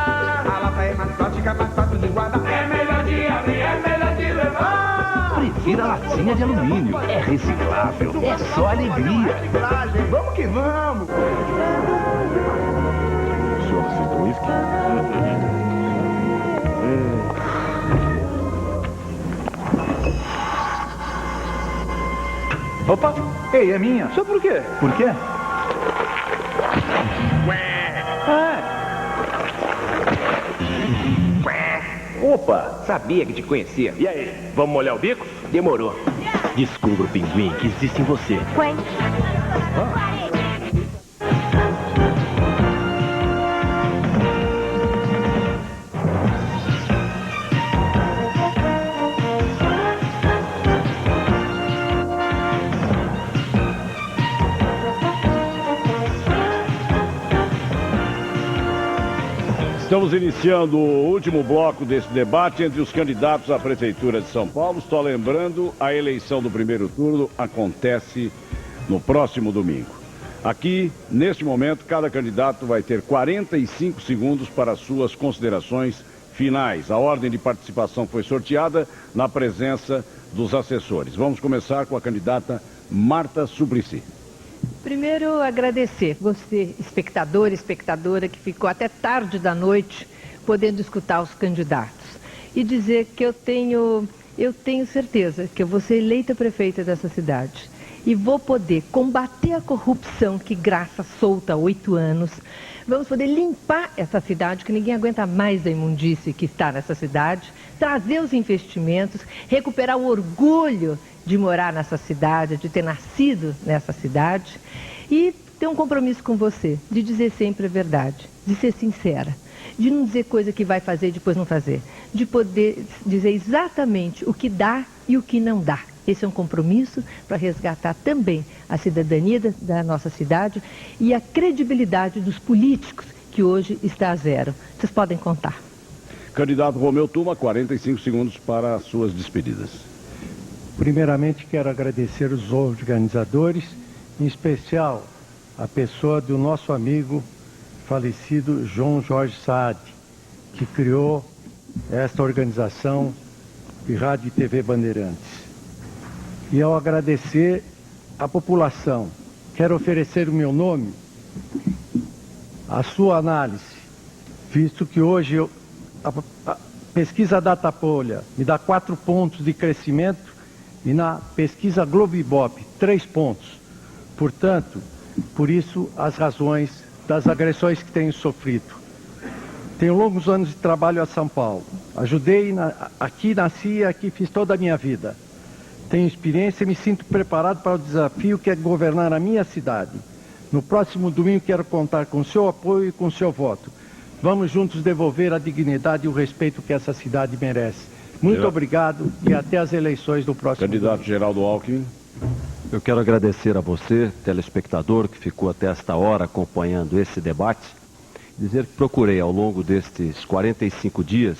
A lata é mais prática, mais fácil de guardar. É melhor de abrir, é melhor de levar. Prefira a latinha de alumínio. É reciclável. É só alegria. Vamos que vamos. O senhor aceitou uísque? Opa! Ei, é minha. Só por quê? Por quê? Opa, sabia que te conhecia. E aí, vamos molhar o bico? Demorou. Descubra o pinguim que existe em você. Estamos iniciando o último bloco desse debate entre os candidatos à Prefeitura de São Paulo. Estou lembrando, a eleição do primeiro turno acontece no próximo domingo. Aqui, neste momento, cada candidato vai ter 45 segundos para suas considerações finais. A ordem de participação foi sorteada na presença dos assessores. Vamos começar com a candidata Marta Suplicy. Primeiro, agradecer você, espectador, espectadora, que ficou até tarde da noite podendo escutar os candidatos. E dizer que eu tenho certeza que eu vou ser eleita prefeita dessa cidade. E vou poder combater a corrupção que graça solta há 8 anos. Vamos poder limpar essa cidade, que ninguém aguenta mais da imundície que está nessa cidade. Trazer os investimentos, recuperar o orgulho de morar nessa cidade, de ter nascido nessa cidade. E ter um compromisso com você, de dizer sempre a verdade, de ser sincera, de não dizer coisa que vai fazer e depois não fazer. De poder dizer exatamente o que dá e o que não dá. Esse é um compromisso para resgatar também a cidadania da nossa cidade e a credibilidade dos políticos, que hoje está a zero. Vocês podem contar. Candidato Romeu Tuma, 45 segundos para as suas despedidas. Primeiramente, quero agradecer os organizadores, em especial a pessoa do nosso amigo falecido João Jorge Saad, que criou esta organização de Rádio e TV Bandeirantes. E ao agradecer a população quero oferecer o meu nome à sua análise, visto que hoje a pesquisa Datafolha me dá 4 pontos de crescimento e na pesquisa Globo Ibope 3 pontos. Portanto, por isso as razões das agressões que tenho sofrido. Tenho longos anos de trabalho a São Paulo. Ajudei, aqui nasci e aqui fiz toda a minha vida. Tenho experiência e me sinto preparado para o desafio que é governar a minha cidade. No próximo domingo quero contar com o seu apoio e com o seu voto. Vamos juntos devolver a dignidade e o respeito que essa cidade merece. Muito obrigado e até as eleições do próximo Candidato Geraldo Alckmin. Eu quero agradecer a você, telespectador, que ficou até esta hora acompanhando esse debate. Dizer que procurei ao longo destes 45 dias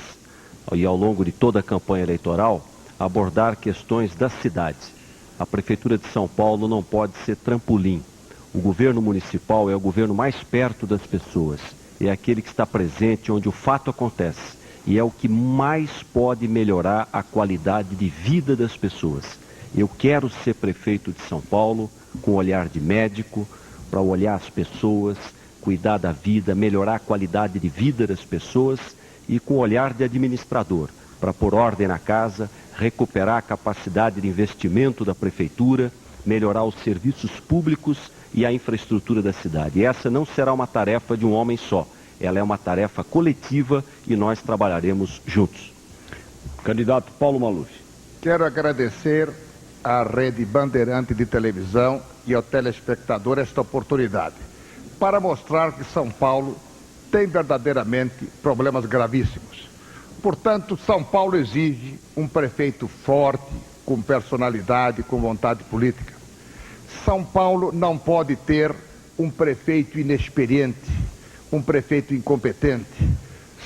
e ao longo de toda a campanha eleitoral abordar questões da cidade. A Prefeitura de São Paulo não pode ser trampolim. O governo municipal é o governo mais perto das pessoas. É aquele que está presente onde o fato acontece. E é o que mais pode melhorar a qualidade de vida das pessoas. Eu quero ser prefeito de São Paulo com olhar de médico, para olhar as pessoas, cuidar da vida, melhorar a qualidade de vida das pessoas e com olhar de administrador, para pôr ordem na casa, recuperar a capacidade de investimento da prefeitura, melhorar os serviços públicos e a infraestrutura da cidade. E essa não será uma tarefa de um homem só. Ela é uma tarefa coletiva e nós trabalharemos juntos. Candidato Paulo Maluf. Quero agradecer à Rede Bandeirante de Televisão e ao telespectador esta oportunidade para mostrar que São Paulo tem verdadeiramente problemas gravíssimos. Portanto, São Paulo exige um prefeito forte, com personalidade, com vontade política. São Paulo não pode ter um prefeito inexperiente, um prefeito incompetente.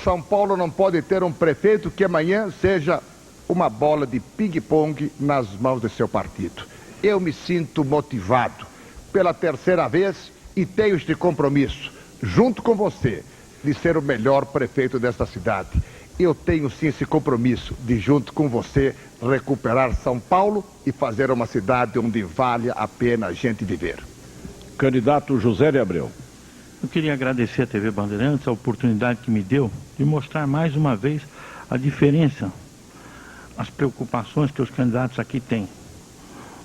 São Paulo não pode ter um prefeito que amanhã seja uma bola de ping-pong nas mãos de seu partido. Eu me sinto motivado pela terceira vez e tenho este compromisso, junto com você, de ser o melhor prefeito desta cidade. Eu tenho sim esse compromisso de, junto com você, recuperar São Paulo e fazer uma cidade onde vale a pena a gente viver. Candidato José de Abreu. Eu queria agradecer à TV Bandeirantes a oportunidade que me deu de mostrar mais uma vez a diferença, as preocupações que os candidatos aqui têm.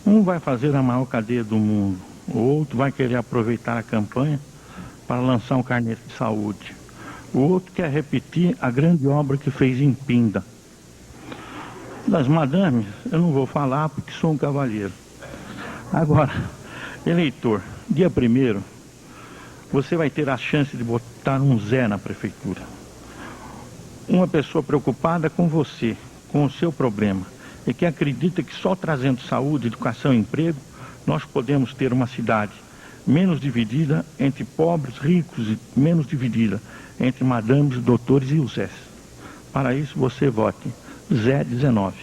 Um vai fazer a maior cadeia do mundo, o outro vai querer aproveitar a campanha para lançar um carnê de saúde. O outro quer repetir a grande obra que fez em Pinda. Das madames, eu não vou falar porque sou um cavalheiro. Agora, eleitor, dia 1º, você vai ter a chance de botar um Zé na prefeitura. Uma pessoa preocupada com você, com o seu problema, e que acredita que só trazendo saúde, educação e emprego, nós podemos ter uma cidade menos dividida entre pobres, ricos e menos dividida entre madames, doutores e os Zés. Para isso, você vote Zé 19.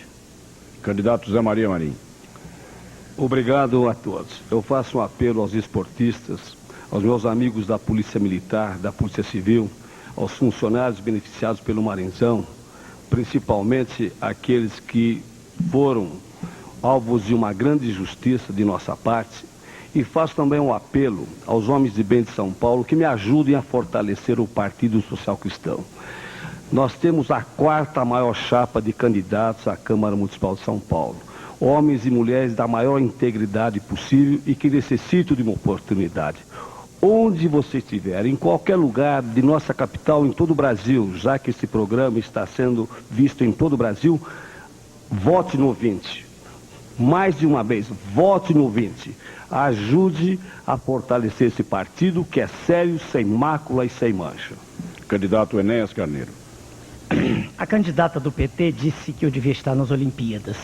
Candidato Zé Maria Marim. Obrigado a todos. Eu faço um apelo aos esportistas, aos meus amigos da Polícia Militar, da Polícia Civil, aos funcionários beneficiados pelo Maranhão, principalmente aqueles que foram alvos de uma grande injustiça de nossa parte, e faço também um apelo aos homens de bem de São Paulo que me ajudem a fortalecer o Partido Social Cristão. Nós temos a 4ª maior chapa de candidatos à Câmara Municipal de São Paulo. Homens e mulheres da maior integridade possível e que necessitam de uma oportunidade. Onde você estiver, em qualquer lugar de nossa capital, em todo o Brasil, já que esse programa está sendo visto em todo o Brasil, vote no 20. Mais de uma vez, vote no 20. Ajude a fortalecer esse partido que é sério, sem mácula e sem mancha. Candidato Enéas Carneiro. A candidata do PT disse que eu devia estar nas Olimpíadas.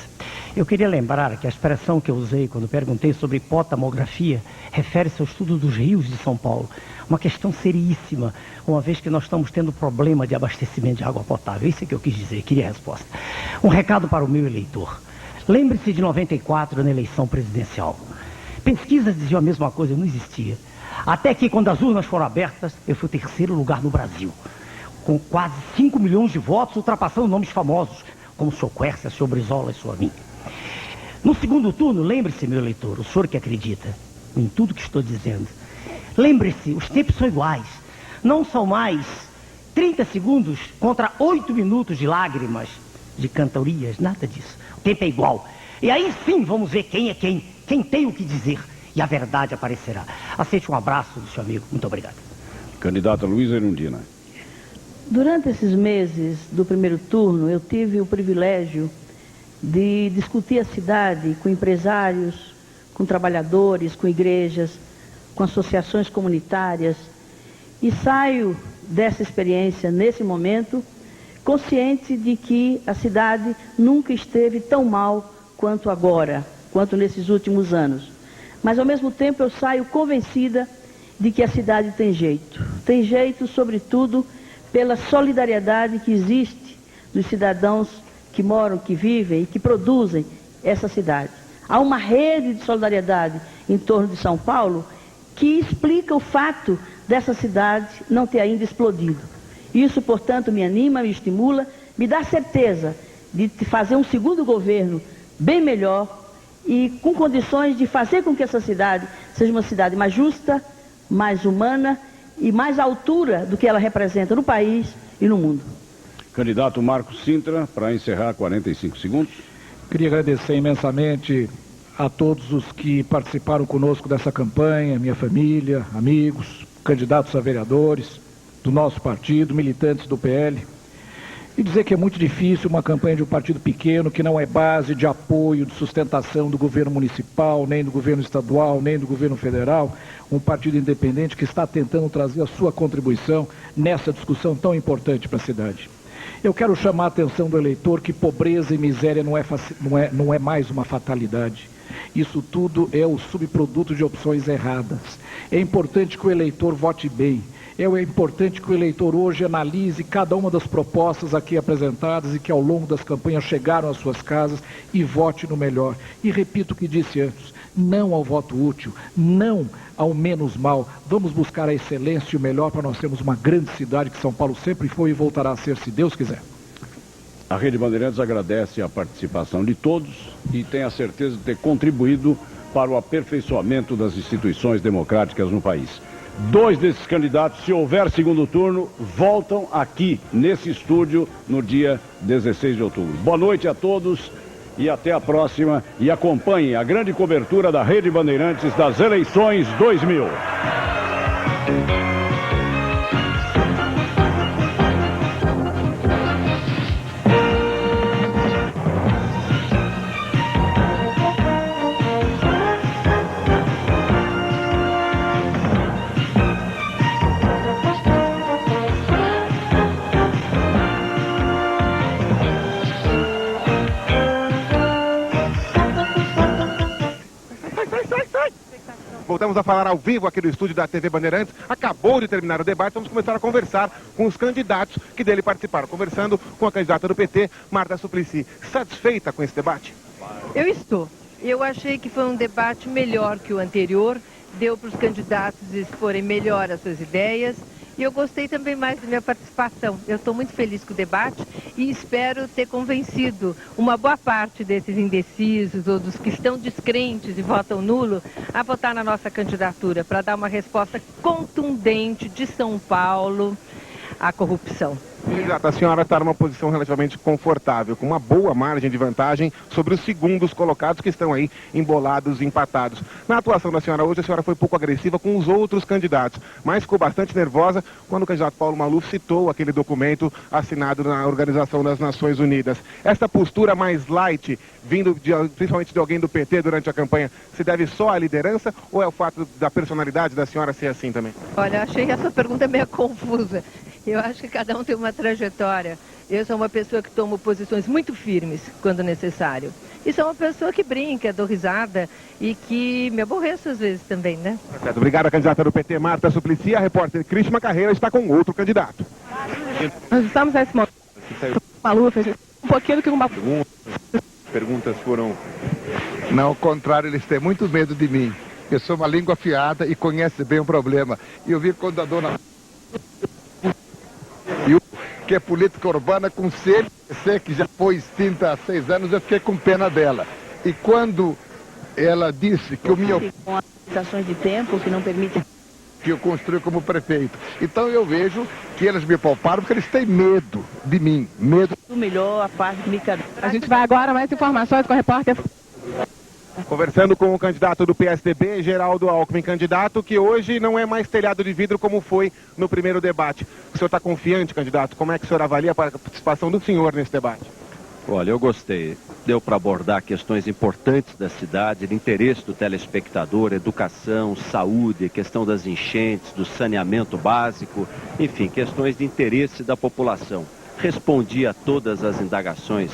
Eu queria lembrar que a expressão que eu usei quando perguntei sobre hipotamografia refere-se ao estudo dos rios de São Paulo. Uma questão seríssima, uma vez que nós estamos tendo problema de abastecimento de água potável. Isso é que eu quis dizer, queria a resposta. Um recado para o meu eleitor. Lembre-se de 94 na eleição presidencial. Pesquisas diziam a mesma coisa, eu não existia. Até que quando as urnas foram abertas, eu fui o 3º lugar no Brasil. Com quase 5 milhões de votos, ultrapassando nomes famosos, como o Sr. Quercia, o Sr. Brizola e o Sr. Amin. No segundo turno, lembre-se, meu eleitor, o senhor que acredita, em tudo que estou dizendo. Lembre-se, os tempos são iguais. Não são mais 30 segundos contra 8 minutos de lágrimas, de cantorias, nada disso. O tempo é igual. E aí sim vamos ver quem é quem tem o que dizer. E a verdade aparecerá. Aceite um abraço do seu amigo. Muito obrigado. Candidata Luísa Erundina. Durante esses meses do primeiro turno, eu tive o privilégio de discutir a cidade com empresários, com trabalhadores, com igrejas, com associações comunitárias. E saio dessa experiência, nesse momento, consciente de que a cidade nunca esteve tão mal quanto agora, quanto nesses últimos anos. Mas, ao mesmo tempo, eu saio convencida de que a cidade tem jeito. Tem jeito, sobretudo, pela solidariedade que existe dos cidadãos que moram, que vivem e que produzem essa cidade. Há uma rede de solidariedade em torno de São Paulo que explica o fato dessa cidade não ter ainda explodido. Isso, portanto, me anima, me estimula, me dá certeza de fazer um segundo governo bem melhor e com condições de fazer com que essa cidade seja uma cidade mais justa, mais humana e mais à altura do que ela representa no país e no mundo. Candidato Marcos Sintra, para encerrar, 45 segundos. Queria agradecer imensamente a todos os que participaram conosco dessa campanha, minha família, amigos, candidatos a vereadores do nosso partido, militantes do PL. E dizer que é muito difícil uma campanha de um partido pequeno que não é base de apoio, de sustentação do governo municipal, nem do governo estadual, nem do governo federal, um partido independente que está tentando trazer a sua contribuição nessa discussão tão importante para a cidade. Eu quero chamar a atenção do eleitor que pobreza e miséria não é mais uma fatalidade. Isso tudo é o subproduto de opções erradas. É importante que o eleitor vote bem. É importante que o eleitor hoje analise cada uma das propostas aqui apresentadas e que ao longo das campanhas chegaram às suas casas e vote no melhor. E repito o que disse antes, não ao voto útil, não ao menos mal. Vamos buscar a excelência e o melhor para nós termos uma grande cidade que São Paulo sempre foi e voltará a ser, se Deus quiser. A Rede Bandeirantes agradece a participação de todos e tem a certeza de ter contribuído para o aperfeiçoamento das instituições democráticas no país. 2 desses candidatos, se houver segundo turno, voltam aqui nesse estúdio no dia 16 de outubro. Boa noite a todos e até a próxima. E acompanhem a grande cobertura da Rede Bandeirantes das eleições 2000. Voltamos a falar ao vivo aqui do estúdio da TV Bandeirantes. Acabou de terminar o debate, vamos começar a conversar com os candidatos que dele participaram. Conversando com a candidata do PT, Marta Suplicy. Satisfeita com esse debate? Eu estou. Eu achei que foi um debate melhor que o anterior. Deu para os candidatos exporem melhor as suas ideias. E eu gostei também mais da minha participação. Eu estou muito feliz com o debate e espero ter convencido uma boa parte desses indecisos ou dos que estão descrentes e votam nulo a votar na nossa candidatura para dar uma resposta contundente de São Paulo à corrupção. Exato, a senhora está numa posição relativamente confortável, com uma boa margem de vantagem sobre os segundos colocados que estão aí embolados e empatados. Na atuação da senhora hoje, a senhora foi pouco agressiva com os outros candidatos, mas ficou bastante nervosa quando o candidato Paulo Maluf citou aquele documento assinado na Organização das Nações Unidas. Essa postura mais light, vindo principalmente de alguém do PT durante a campanha, se deve só à liderança ou é o fato da personalidade da senhora ser assim também? Olha, achei essa pergunta meio confusa. Eu acho que cada um tem uma trajetória. Eu sou uma pessoa que tomo posições muito firmes quando necessário. E sou uma pessoa que brinca, dou risada e que me aborreço às vezes também, né? Certo. Obrigado, a candidata do PT, Marta Suplicy. A repórter Cristina Carreira está com outro candidato. Nós estamos nesse momento. Maluf, um pouquinho do que uma... Perguntas foram... Não, ao contrário, eles têm muito medo de mim. Eu sou uma língua afiada e conhece bem o problema. E eu vi quando a dona... que é política urbana com CNPC, que já foi extinta há 6 anos, eu fiquei com pena dela. E quando ela disse que o meu limitações de tempo que não permitem que eu construí como prefeito. Então eu vejo que eles me pouparam porque eles têm medo de mim, medo. o melhor, a parte que me cabe. A gente vai agora, mais informações com a repórter. Conversando com o candidato do PSDB, Geraldo Alckmin, candidato que hoje não é mais telhado de vidro como foi no primeiro debate. O senhor está confiante, candidato? Como é que o senhor avalia a participação do senhor nesse debate? Olha, eu gostei. Deu para abordar questões importantes da cidade, de interesse do telespectador, educação, saúde, questão das enchentes, do saneamento básico, enfim, questões de interesse da população. Respondi a todas as indagações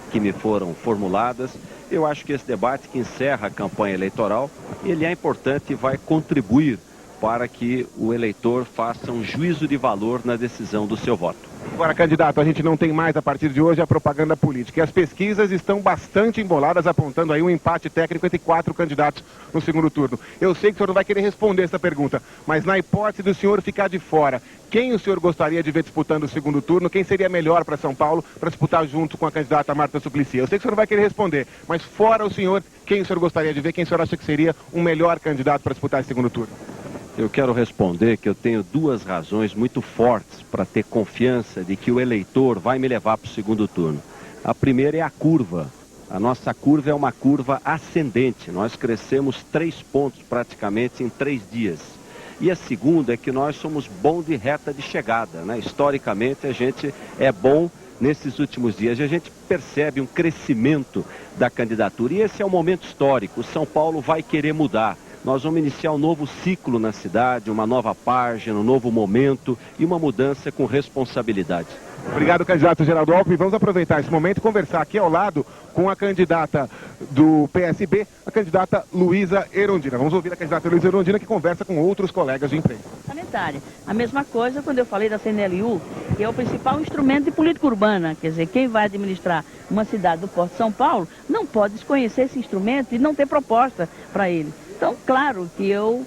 que me foram formuladas. Eu acho que esse debate que encerra a campanha eleitoral, ele é importante e vai contribuir para que o eleitor faça um juízo de valor na decisão do seu voto. Agora, candidato, a gente não tem mais, a partir de hoje, a propaganda política. E as pesquisas estão bastante emboladas, apontando aí um empate técnico entre 4 candidatos no segundo turno. Eu sei que o senhor não vai querer responder essa pergunta, mas na hipótese do senhor ficar de fora, quem o senhor gostaria de ver disputando o segundo turno? Quem seria melhor para São Paulo para disputar junto com a candidata Marta Suplicy? Eu sei que o senhor não vai querer responder, mas fora o senhor, quem o senhor gostaria de ver? Quem o senhor acha que seria um melhor candidato para disputar esse segundo turno? Eu quero responder que eu tenho 2 razões muito fortes para ter confiança de que o eleitor vai me levar para o segundo turno. A primeira é a curva. A nossa curva é uma curva ascendente. Nós crescemos 3 pontos praticamente em 3 dias. E a segunda é que nós somos bom de reta de chegada, né? Historicamente a gente é bom nesses últimos dias. A gente percebe um crescimento da candidatura. E esse é um momento histórico. O São Paulo vai querer mudar. Nós vamos iniciar um novo ciclo na cidade, uma nova página, um novo momento e uma mudança com responsabilidade. Obrigado, candidato Geraldo Alckmin. Vamos aproveitar esse momento e conversar aqui ao lado com a candidata do PSB, a candidata Luísa Erundina. Vamos ouvir a candidata Luísa Erundina, que conversa com outros colegas de imprensa. A mesma coisa quando eu falei da CNLU, que é o principal instrumento de política urbana. Quer dizer, quem vai administrar uma cidade do Porto de São Paulo não pode desconhecer esse instrumento e não ter proposta para ele. Então, claro que eu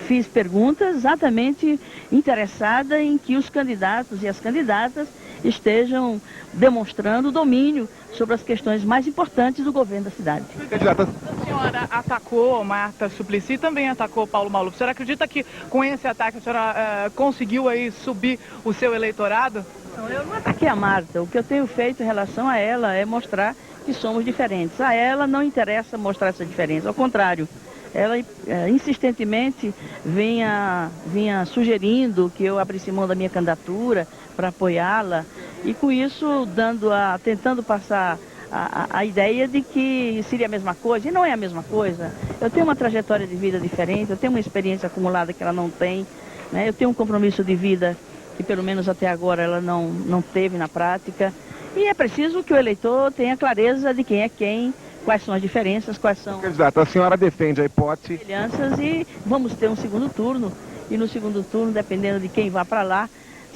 fiz perguntas exatamente interessada em que os candidatos e as candidatas estejam demonstrando domínio sobre as questões mais importantes do governo da cidade. Candidata. A senhora atacou Marta Suplicy, também atacou Paulo Maluf. A senhora acredita que com esse ataque a senhora conseguiu aí subir o seu eleitorado? Não, eu não ataquei a Marta. O que eu tenho feito em relação a ela é mostrar que somos diferentes. A ela não interessa mostrar essa diferença, ao contrário. Ela insistentemente vinha sugerindo que eu abrisse mão da minha candidatura para apoiá-la e com isso tentando passar a ideia de que seria a mesma coisa, e não é a mesma coisa. Eu tenho uma trajetória de vida diferente, eu tenho uma experiência acumulada que ela não tem, né? Eu tenho um compromisso de vida que pelo menos até agora ela não teve na prática, e é preciso que o eleitor tenha clareza de quem é quem, quais são as diferenças, quais são... Candidato, a senhora defende a hipótese... ...semelhanças e vamos ter um segundo turno. E no segundo turno, dependendo de quem vá para lá,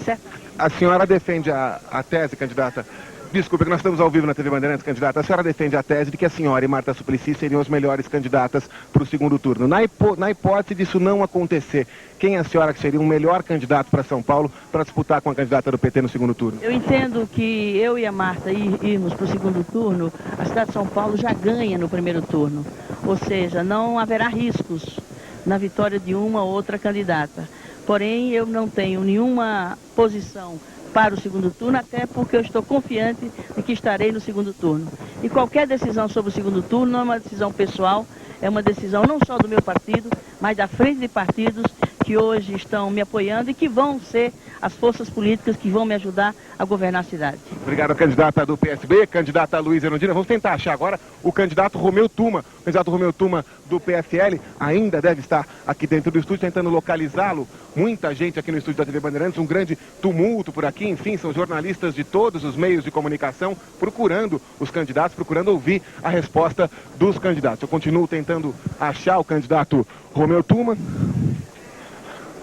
certo? A senhora defende a tese, candidata... Desculpa, que nós estamos ao vivo na TV Bandeirantes, candidata. A senhora defende a tese de que a senhora e Marta Suplicy seriam as melhores candidatas para o segundo turno. Na hipótese disso não acontecer, quem a senhora que seria um melhor candidato para São Paulo para disputar com a candidata do PT no segundo turno? Eu entendo que eu e a Marta irmos para o segundo turno, a cidade de São Paulo já ganha no primeiro turno. Ou seja, não haverá riscos na vitória de uma ou outra candidata. Porém, eu não tenho nenhuma posição para o segundo turno, até porque eu estou confiante de que estarei no segundo turno. E qualquer decisão sobre o segundo turno não é uma decisão pessoal, é uma decisão não só do meu partido, mas da frente de partidos que hoje estão me apoiando e que vão ser as forças políticas que vão me ajudar a governar a cidade. Obrigado, candidata do PSB, candidata Luísa Erundina. Vamos tentar achar agora o candidato Romeu Tuma. O candidato Romeu Tuma do PSL ainda deve estar aqui dentro do estúdio, tentando localizá-lo. Muita gente aqui no estúdio da TV Bandeirantes, um grande tumulto por aqui. Enfim, são jornalistas de todos os meios de comunicação procurando os candidatos, procurando ouvir a resposta dos candidatos. Eu continuo tentando achar o candidato Romeu Tuma.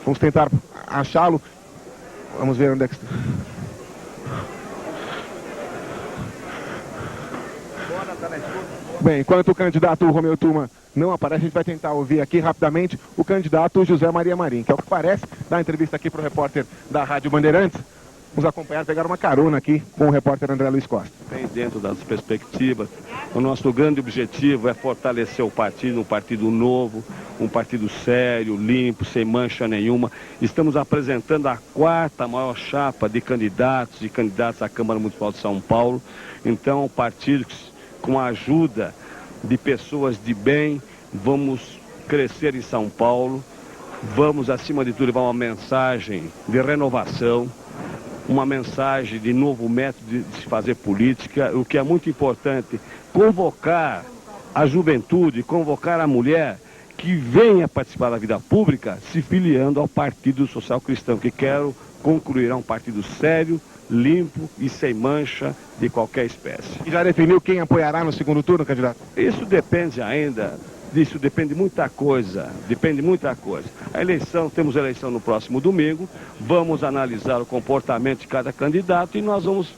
Vamos tentar achá-lo. Vamos ver onde é que está. Bem, enquanto o candidato Romeu Tuma não aparece, a gente vai tentar ouvir aqui rapidamente o candidato José Maria Marim, que é o que parece, dar entrevista aqui para o repórter da Rádio Bandeirantes. nos acompanhar, pegar uma carona aqui com o repórter André Luiz Costa. Bem dentro das perspectivas, o nosso grande objetivo é fortalecer o partido, um partido novo, um partido sério, limpo, sem mancha nenhuma. Estamos apresentando a 4ª maior chapa de candidatos à Câmara Municipal de São Paulo. Então, um partido com a ajuda de pessoas de bem, vamos crescer em São Paulo, vamos, acima de tudo, levar uma mensagem de renovação, uma mensagem de novo método de se fazer política, o que é muito importante, convocar a juventude, convocar a mulher que venha participar da vida pública se filiando ao Partido Social Cristão, que quero concluir um partido sério, limpo e sem mancha de qualquer espécie. E já definiu quem apoiará no segundo turno, candidato? Isso depende ainda, disso depende muita coisa, temos eleição no próximo domingo, vamos analisar o comportamento de cada candidato e nós vamos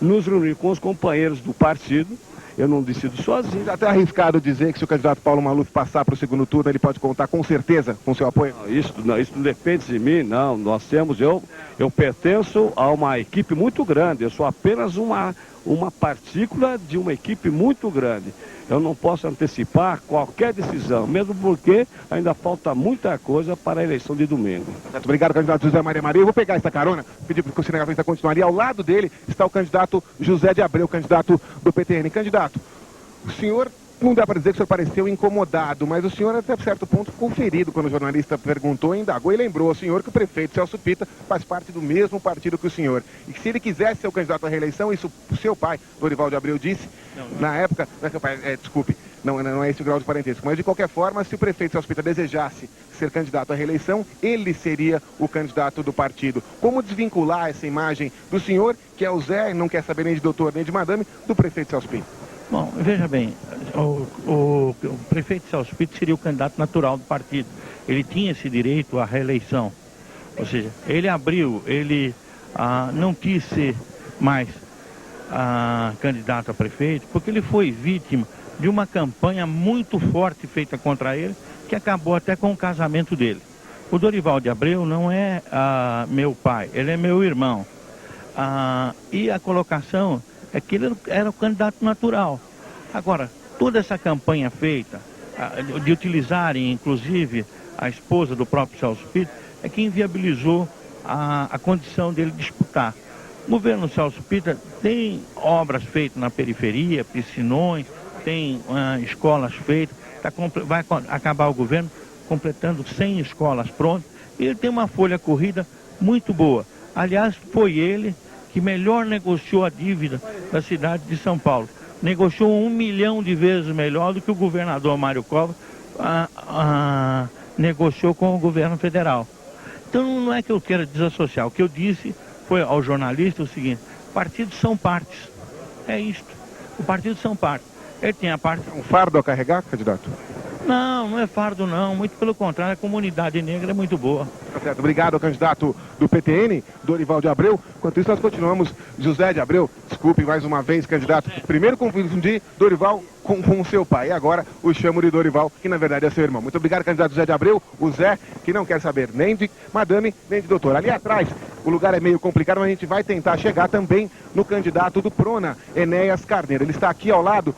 nos reunir com os companheiros do partido. Eu não decido sozinho. Até arriscado dizer que se o candidato Paulo Maluf passar para o segundo turno, ele pode contar com certeza com seu apoio? Isso não depende de mim, não. Eu pertenço a uma equipe muito grande. Eu sou apenas uma partícula de uma equipe muito grande. Eu não posso antecipar qualquer decisão, mesmo porque ainda falta muita coisa para a eleição de domingo. Muito obrigado, candidato José Maria Maria. Eu vou pegar essa carona, pedir para que o cinegrafista continue. Ao lado dele está o candidato José de Abreu, candidato do PTN. Candidato, o senhor, não dá para dizer que o senhor pareceu incomodado, mas o senhor até certo ponto ficou ferido quando o jornalista perguntou, indagou e lembrou ao senhor que o prefeito Celso Pitta faz parte do mesmo partido que o senhor. E que se ele quisesse ser o candidato à reeleição, isso o seu pai, Dorival de Abreu, disse, na época, não é seu pai, desculpe, não é esse o grau de parentesco, mas de qualquer forma, se o prefeito Celso Pitta desejasse ser candidato à reeleição, ele seria o candidato do partido. Como desvincular essa imagem do senhor, que é o Zé, não quer saber nem de doutor nem de madame, do prefeito Celso Pitta? Bom, veja bem, o prefeito Celso Pitta seria o candidato natural do partido. Ele tinha esse direito à reeleição. Ou seja, ele não quis ser mais candidato a prefeito, porque ele foi vítima de uma campanha muito forte feita contra ele, que acabou até com o casamento dele. O Dorival de Abreu não é meu pai, ele é meu irmão. E a colocação é que ele era o candidato natural. Agora, toda essa campanha feita, de utilizarem inclusive a esposa do próprio Celso Pitta, é que inviabilizou a condição dele disputar. O governo Celso Pitta tem obras feitas na periferia, piscinões, tem escolas feitas, vai acabar o governo completando 100 escolas prontas, e ele tem uma folha corrida muito boa. Aliás, foi ele que melhor negociou a dívida da cidade de São Paulo. Negociou 1 milhão de vezes melhor do que o governador Mário Covas negociou com o governo federal. Então não é que eu queira desassociar. O que eu disse foi ao jornalista o seguinte: partidos são partes. É isto. O partido são partes. Ele tem a parte... É um fardo a carregar, candidato? Não é fardo não, muito pelo contrário, a comunidade negra é muito boa. Tá certo, obrigado ao candidato do PTN, Dorival de Abreu. Enquanto isso nós continuamos, José de Abreu, desculpe mais uma vez, candidato. Primeiro confundi Dorival com o seu pai, e agora o chamo de Dorival, que na verdade é seu irmão. Muito obrigado, candidato José de Abreu, o Zé, que não quer saber nem de madame, nem de doutor. Ali atrás, o lugar é meio complicado, mas a gente vai tentar chegar também no candidato do Prona, Enéas Carneiro. Ele está aqui ao lado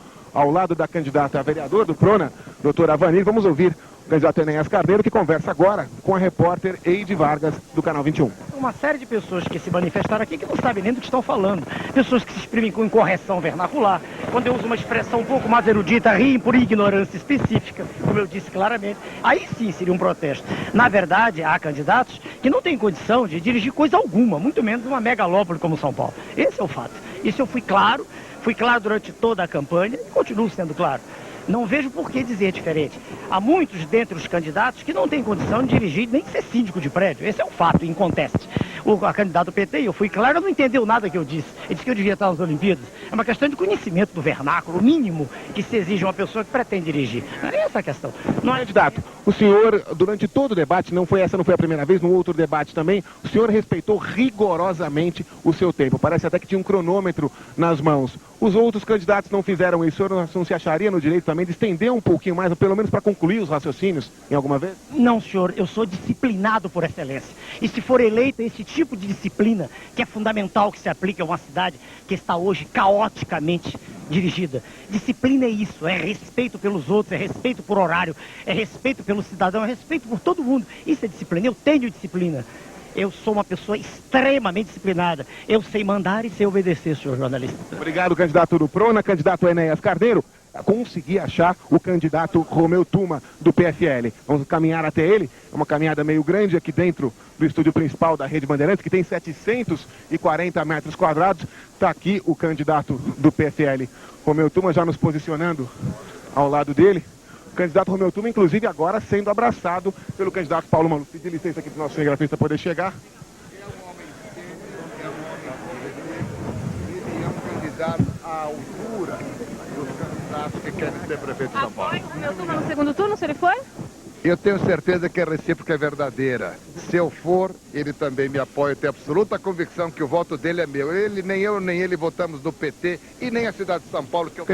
da candidata a vereador do Prona, doutora Avanir. Vamos ouvir o candidato Enéas Carneiro, que conversa agora com a repórter Eide Vargas, do Canal 21. Uma série de pessoas que se manifestaram aqui que não sabem nem do que estão falando. Pessoas que se exprimem com incorreção vernacular. Quando eu uso uma expressão um pouco mais erudita, riem por ignorância específica, como eu disse claramente. Aí sim seria um protesto. Na verdade, há candidatos que não têm condição de dirigir coisa alguma, muito menos uma megalópole como São Paulo. Esse é o fato. Isso eu fui claro durante toda a campanha e continuo sendo claro. Não vejo por que dizer diferente. Há muitos dentre os candidatos que não têm condição de dirigir nem ser síndico de prédio. Esse é um fato inconteste. A candidata do PT, eu fui claro, não entendeu nada que eu disse. Ele disse que eu devia estar nas Olimpíadas. É uma questão de conhecimento do vernáculo, o mínimo que se exige uma pessoa que pretende dirigir. É essa a questão. Não é, candidato, o senhor, durante todo o debate, não foi a primeira vez, no outro debate também, o senhor respeitou rigorosamente o seu tempo. Parece até que tinha um cronômetro nas mãos. Os outros candidatos não fizeram isso, o senhor não se acharia no direito também de estender um pouquinho mais, pelo menos para concluir os raciocínios em alguma vez? Não, senhor, eu sou disciplinado por excelência. E se for eleito esse tipo de disciplina, que é fundamental que se aplique a uma cidade que está hoje caoticamente dirigida. Disciplina é isso, é respeito pelos outros, é respeito por horário, é respeito pelo cidadão, é respeito por todo mundo. Isso é disciplina, eu tenho disciplina. Eu sou uma pessoa extremamente disciplinada. Eu sei mandar e sei obedecer, senhor jornalista. Obrigado, candidato do Prona, candidato Enéas Carneiro. Consegui achar o candidato Romeu Tuma, do PFL. Vamos caminhar até ele. É uma caminhada meio grande aqui dentro do estúdio principal da Rede Bandeirantes, que tem 740 metros quadrados. Está aqui o candidato do PFL, Romeu Tuma, já nos posicionando ao lado dele. O candidato Romeu Tuma, inclusive, agora sendo abraçado pelo candidato Paulo Maluf. Pedir licença aqui para o nosso cinegrafista poder chegar. Ele é um candidato à altura dos candidatos que querem ser prefeito de São Paulo. Apoia o Romeu Tuma no segundo turno, se ele for? Eu tenho certeza que a recíproca é verdadeira. Se eu for, ele também me apoia. Eu tenho absoluta convicção que o voto dele é meu. Ele, nem eu, nem ele votamos no PT e nem a cidade de São Paulo. Que eu...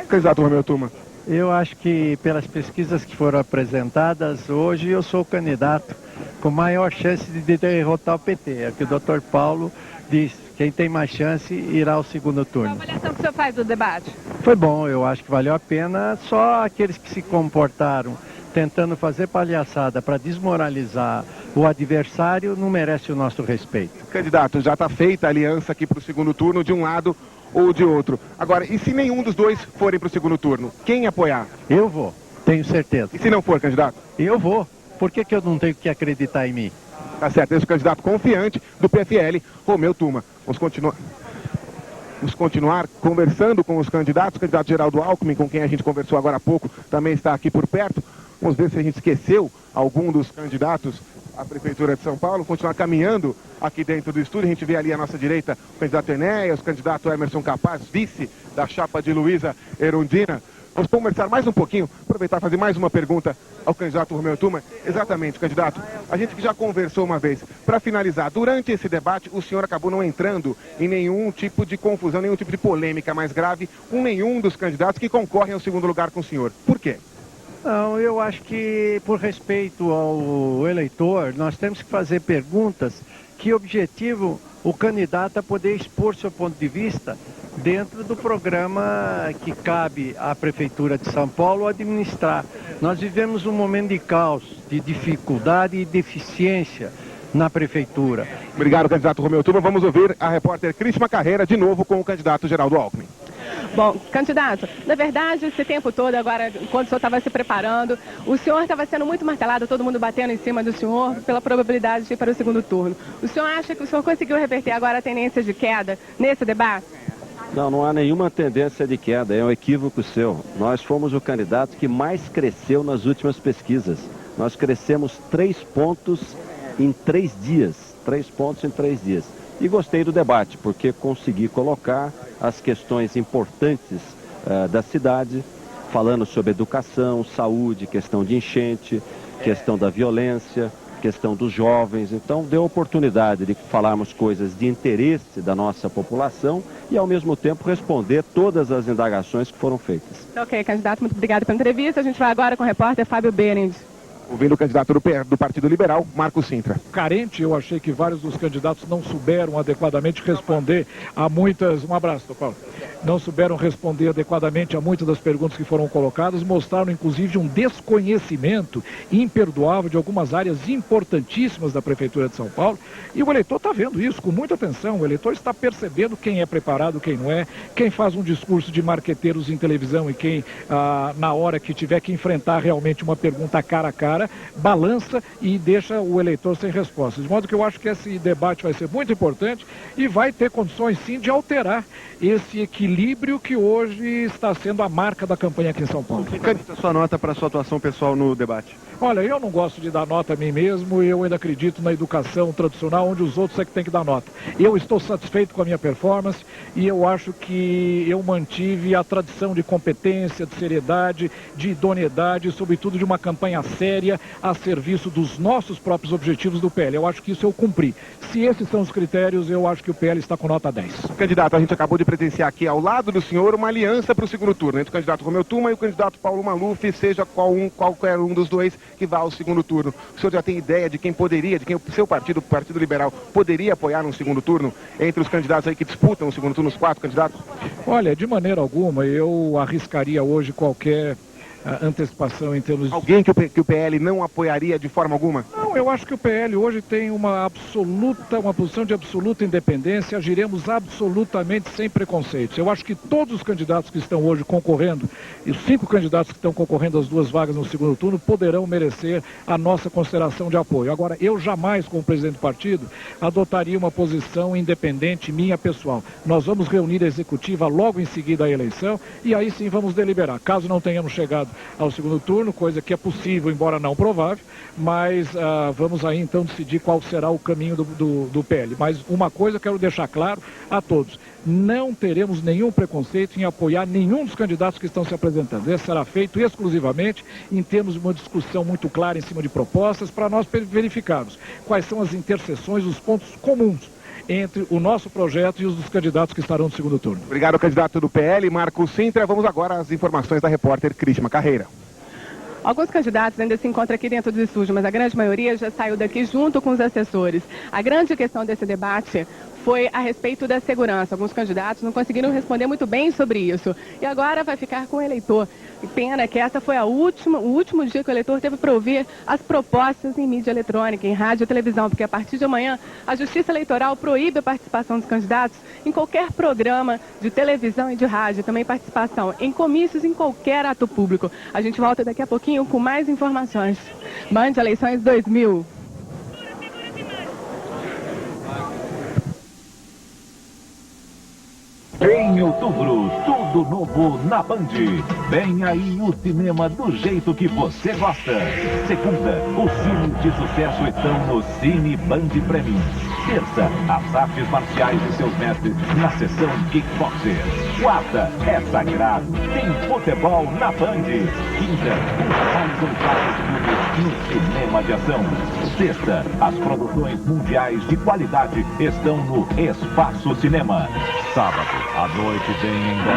Candidato Romeu Tuma. Eu acho que pelas pesquisas que foram apresentadas, hoje eu sou o candidato com maior chance de derrotar o PT. É o que o Dr. Paulo disse. Quem tem mais chance irá ao segundo turno. Qual a avaliação que o senhor faz do debate? Foi bom, eu acho que valeu a pena. Só aqueles que se comportaram tentando fazer palhaçada para desmoralizar o adversário não merece o nosso respeito. Candidato, já está feita a aliança aqui para o segundo turno, de um lado ou de outro. Agora, e se nenhum dos dois forem para o segundo turno? Quem apoiar? Eu vou, tenho certeza. E se não for, candidato? Eu vou. Por que eu não tenho que acreditar em mim? Tá certo, esse é o candidato confiante do PFL, Romeu Tuma. Vamos continuar conversando com os candidatos. O candidato Geraldo Alckmin, com quem a gente conversou agora há pouco, também está aqui por perto. Vamos ver se a gente esqueceu algum dos candidatos à Prefeitura de São Paulo. Continuar caminhando aqui dentro do estúdio. A gente vê ali à nossa direita o candidato Enéas, o candidato Emerson Capaz, vice da chapa de Luísa Erundina. Vamos conversar mais um pouquinho, aproveitar e fazer mais uma pergunta ao candidato Romeu Tuma. Exatamente, candidato. A gente que já conversou uma vez. Para finalizar, durante esse debate, o senhor acabou não entrando em nenhum tipo de confusão, nenhum tipo de polêmica mais grave com nenhum dos candidatos que concorrem ao segundo lugar com o senhor. Por quê? Não, eu acho que por respeito ao eleitor, nós temos que fazer perguntas que objetivam o candidato a poder expor seu ponto de vista dentro do programa que cabe à Prefeitura de São Paulo administrar. Nós vivemos um momento de caos, de dificuldade e deficiência na Prefeitura. Obrigado, candidato Romeu Tuma. Vamos ouvir a repórter Crisma Carreira de novo com o candidato Geraldo Alckmin. Bom, candidato, na verdade, esse tempo todo, agora, enquanto o senhor estava se preparando, o senhor estava sendo muito martelado, todo mundo batendo em cima do senhor pela probabilidade de ir para o segundo turno. O senhor acha que o senhor conseguiu reverter agora a tendência de queda nesse debate? Não, não há nenhuma tendência de queda, é um equívoco seu. Nós fomos o candidato que mais cresceu nas últimas pesquisas. Nós crescemos 3 pontos em 3 dias. 3 pontos em 3 dias. E gostei do debate, porque consegui colocar as questões importantes da cidade, falando sobre educação, saúde, questão de enchente, questão da violência, questão dos jovens. Então, deu oportunidade de falarmos coisas de interesse da nossa população e, ao mesmo tempo, responder todas as indagações que foram feitas. Ok, candidato, muito obrigado pela entrevista. A gente vai agora com o repórter Fábio Berend. Ouvindo o candidato do Partido Liberal, Marcos Sintra. Carente, eu achei que vários dos candidatos não souberam adequadamente responder a muitas... Um abraço, Paulo. Não souberam responder adequadamente a muitas das perguntas que foram colocadas, mostraram inclusive um desconhecimento imperdoável de algumas áreas importantíssimas da Prefeitura de São Paulo. E o eleitor está vendo isso com muita atenção. O eleitor está percebendo quem é preparado, quem não é, quem faz um discurso de marqueteiros em televisão e quem, na hora que tiver que enfrentar realmente uma pergunta cara a cara, balança e deixa o eleitor sem resposta. De modo que eu acho que esse debate vai ser muito importante e vai ter condições sim de alterar esse equilíbrio que hoje está sendo a marca da campanha aqui em São Paulo. Fica a sua nota para a sua atuação pessoal no debate. Olha, eu não gosto de dar nota a mim mesmo, eu ainda acredito na educação tradicional, onde os outros é que tem que dar nota. Eu estou satisfeito com a minha performance e eu acho que eu mantive a tradição de competência, de seriedade, de idoneidade, sobretudo de uma campanha séria estaria a serviço dos nossos próprios objetivos do PL. Eu acho que isso eu cumpri. Se esses são os critérios, eu acho que o PL está com nota 10. Candidato, a gente acabou de presenciar aqui ao lado do senhor uma aliança para o segundo turno entre o candidato Romeu Tuma e o candidato Paulo Maluf, seja qualquer um dos dois que vá ao segundo turno. O senhor já tem ideia de quem poderia, de quem o seu partido, o Partido Liberal, poderia apoiar no segundo turno entre os candidatos aí que disputam o segundo turno, os 4 candidatos? Olha, de maneira alguma, eu arriscaria hoje qualquer antecipação em termos... Alguém que o PL não apoiaria de forma alguma? Não, eu acho que o PL hoje tem uma posição de absoluta independência, agiremos absolutamente sem preconceitos. Eu acho que todos os candidatos que estão hoje concorrendo, e os 5 candidatos que estão concorrendo às 2 vagas no segundo turno, poderão merecer a nossa consideração de apoio. Agora, eu jamais, como presidente do partido, adotaria uma posição independente minha pessoal. Nós vamos reunir a executiva logo em seguida à eleição e aí sim vamos deliberar. Caso não tenhamos chegado ao segundo turno, coisa que é possível, embora não provável, mas vamos aí então decidir qual será o caminho do PL. Mas uma coisa eu quero deixar claro a todos: não teremos nenhum preconceito em apoiar nenhum dos candidatos que estão se apresentando. Esse será feito exclusivamente em termos de uma discussão muito clara em cima de propostas, para nós verificarmos quais são as interseções, os pontos comuns entre o nosso projeto e os dos candidatos que estarão no segundo turno. Obrigado, candidato do PL, Marcos Sintra. Vamos agora às informações da repórter Crisma Carreira. Alguns candidatos ainda se encontram aqui dentro do estúdio, mas a grande maioria já saiu daqui junto com os assessores. A grande questão desse debate foi a respeito da segurança. Alguns candidatos não conseguiram responder muito bem sobre isso. E agora vai ficar com o eleitor. E pena que essa foi o último dia que o eleitor teve para ouvir as propostas em mídia eletrônica, em rádio e televisão, porque a partir de amanhã a Justiça Eleitoral proíbe a participação dos candidatos em qualquer programa de televisão e de rádio, também participação em comícios, em qualquer ato público. A gente volta daqui a pouquinho com mais informações. Band Eleições 2000. Em outubro, tudo novo na Band. Vem aí o cinema do jeito que você gosta. Segunda, os filmes de sucesso estão no Cine Band Premium. Terça, as artes marciais e seus mestres na sessão Kickboxer. Quarta, é sagrado, tem futebol na Band. Quinta, os mais ousados filmes no cinema de ação. Sexta, as produções mundiais de qualidade estão no Espaço Cinema. Sábado, à noite tem ainda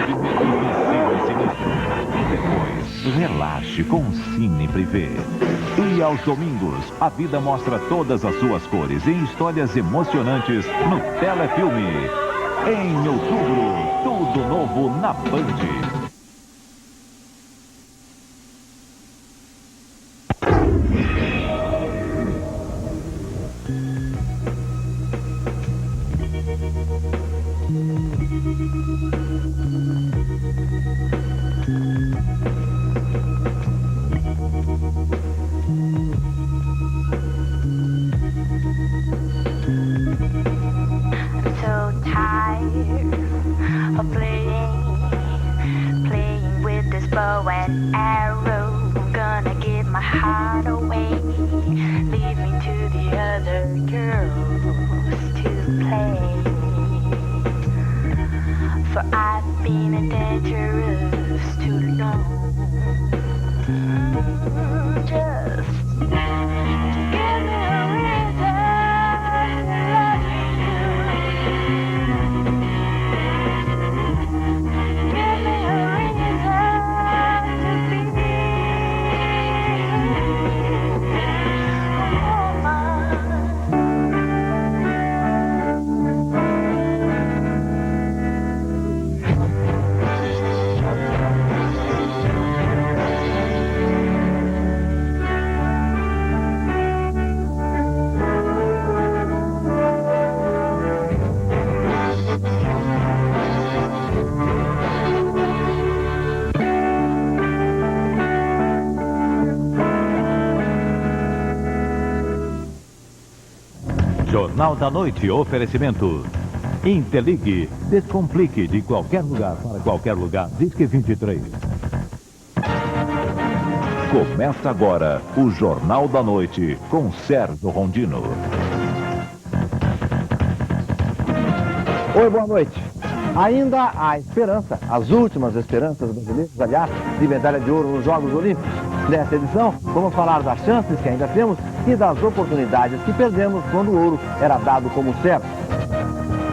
de medo e sinistro. Depois, relaxe com o Cine Privé. E aos domingos, a vida mostra todas as suas cores em histórias emocionantes no Telefilme. Em outubro, tudo novo na Band. bow and arrow. I'm gonna give my heart away, leave me to the other girls to play. For I've been dangerous too long. Just give me a reason to love you. Give me a reason to be a Jornal da Noite, oferecimento Interligue, descomplique de qualquer lugar para qualquer lugar, Disque 23. Começa agora o Jornal da Noite com Sérgio Rondino. Oi, boa noite. Ainda há esperança, as últimas esperanças brasileiras, aliás, de medalha de ouro nos Jogos Olímpicos. Nesta edição, vamos falar das chances que ainda temos e das oportunidades que perdemos quando o ouro era dado como certo.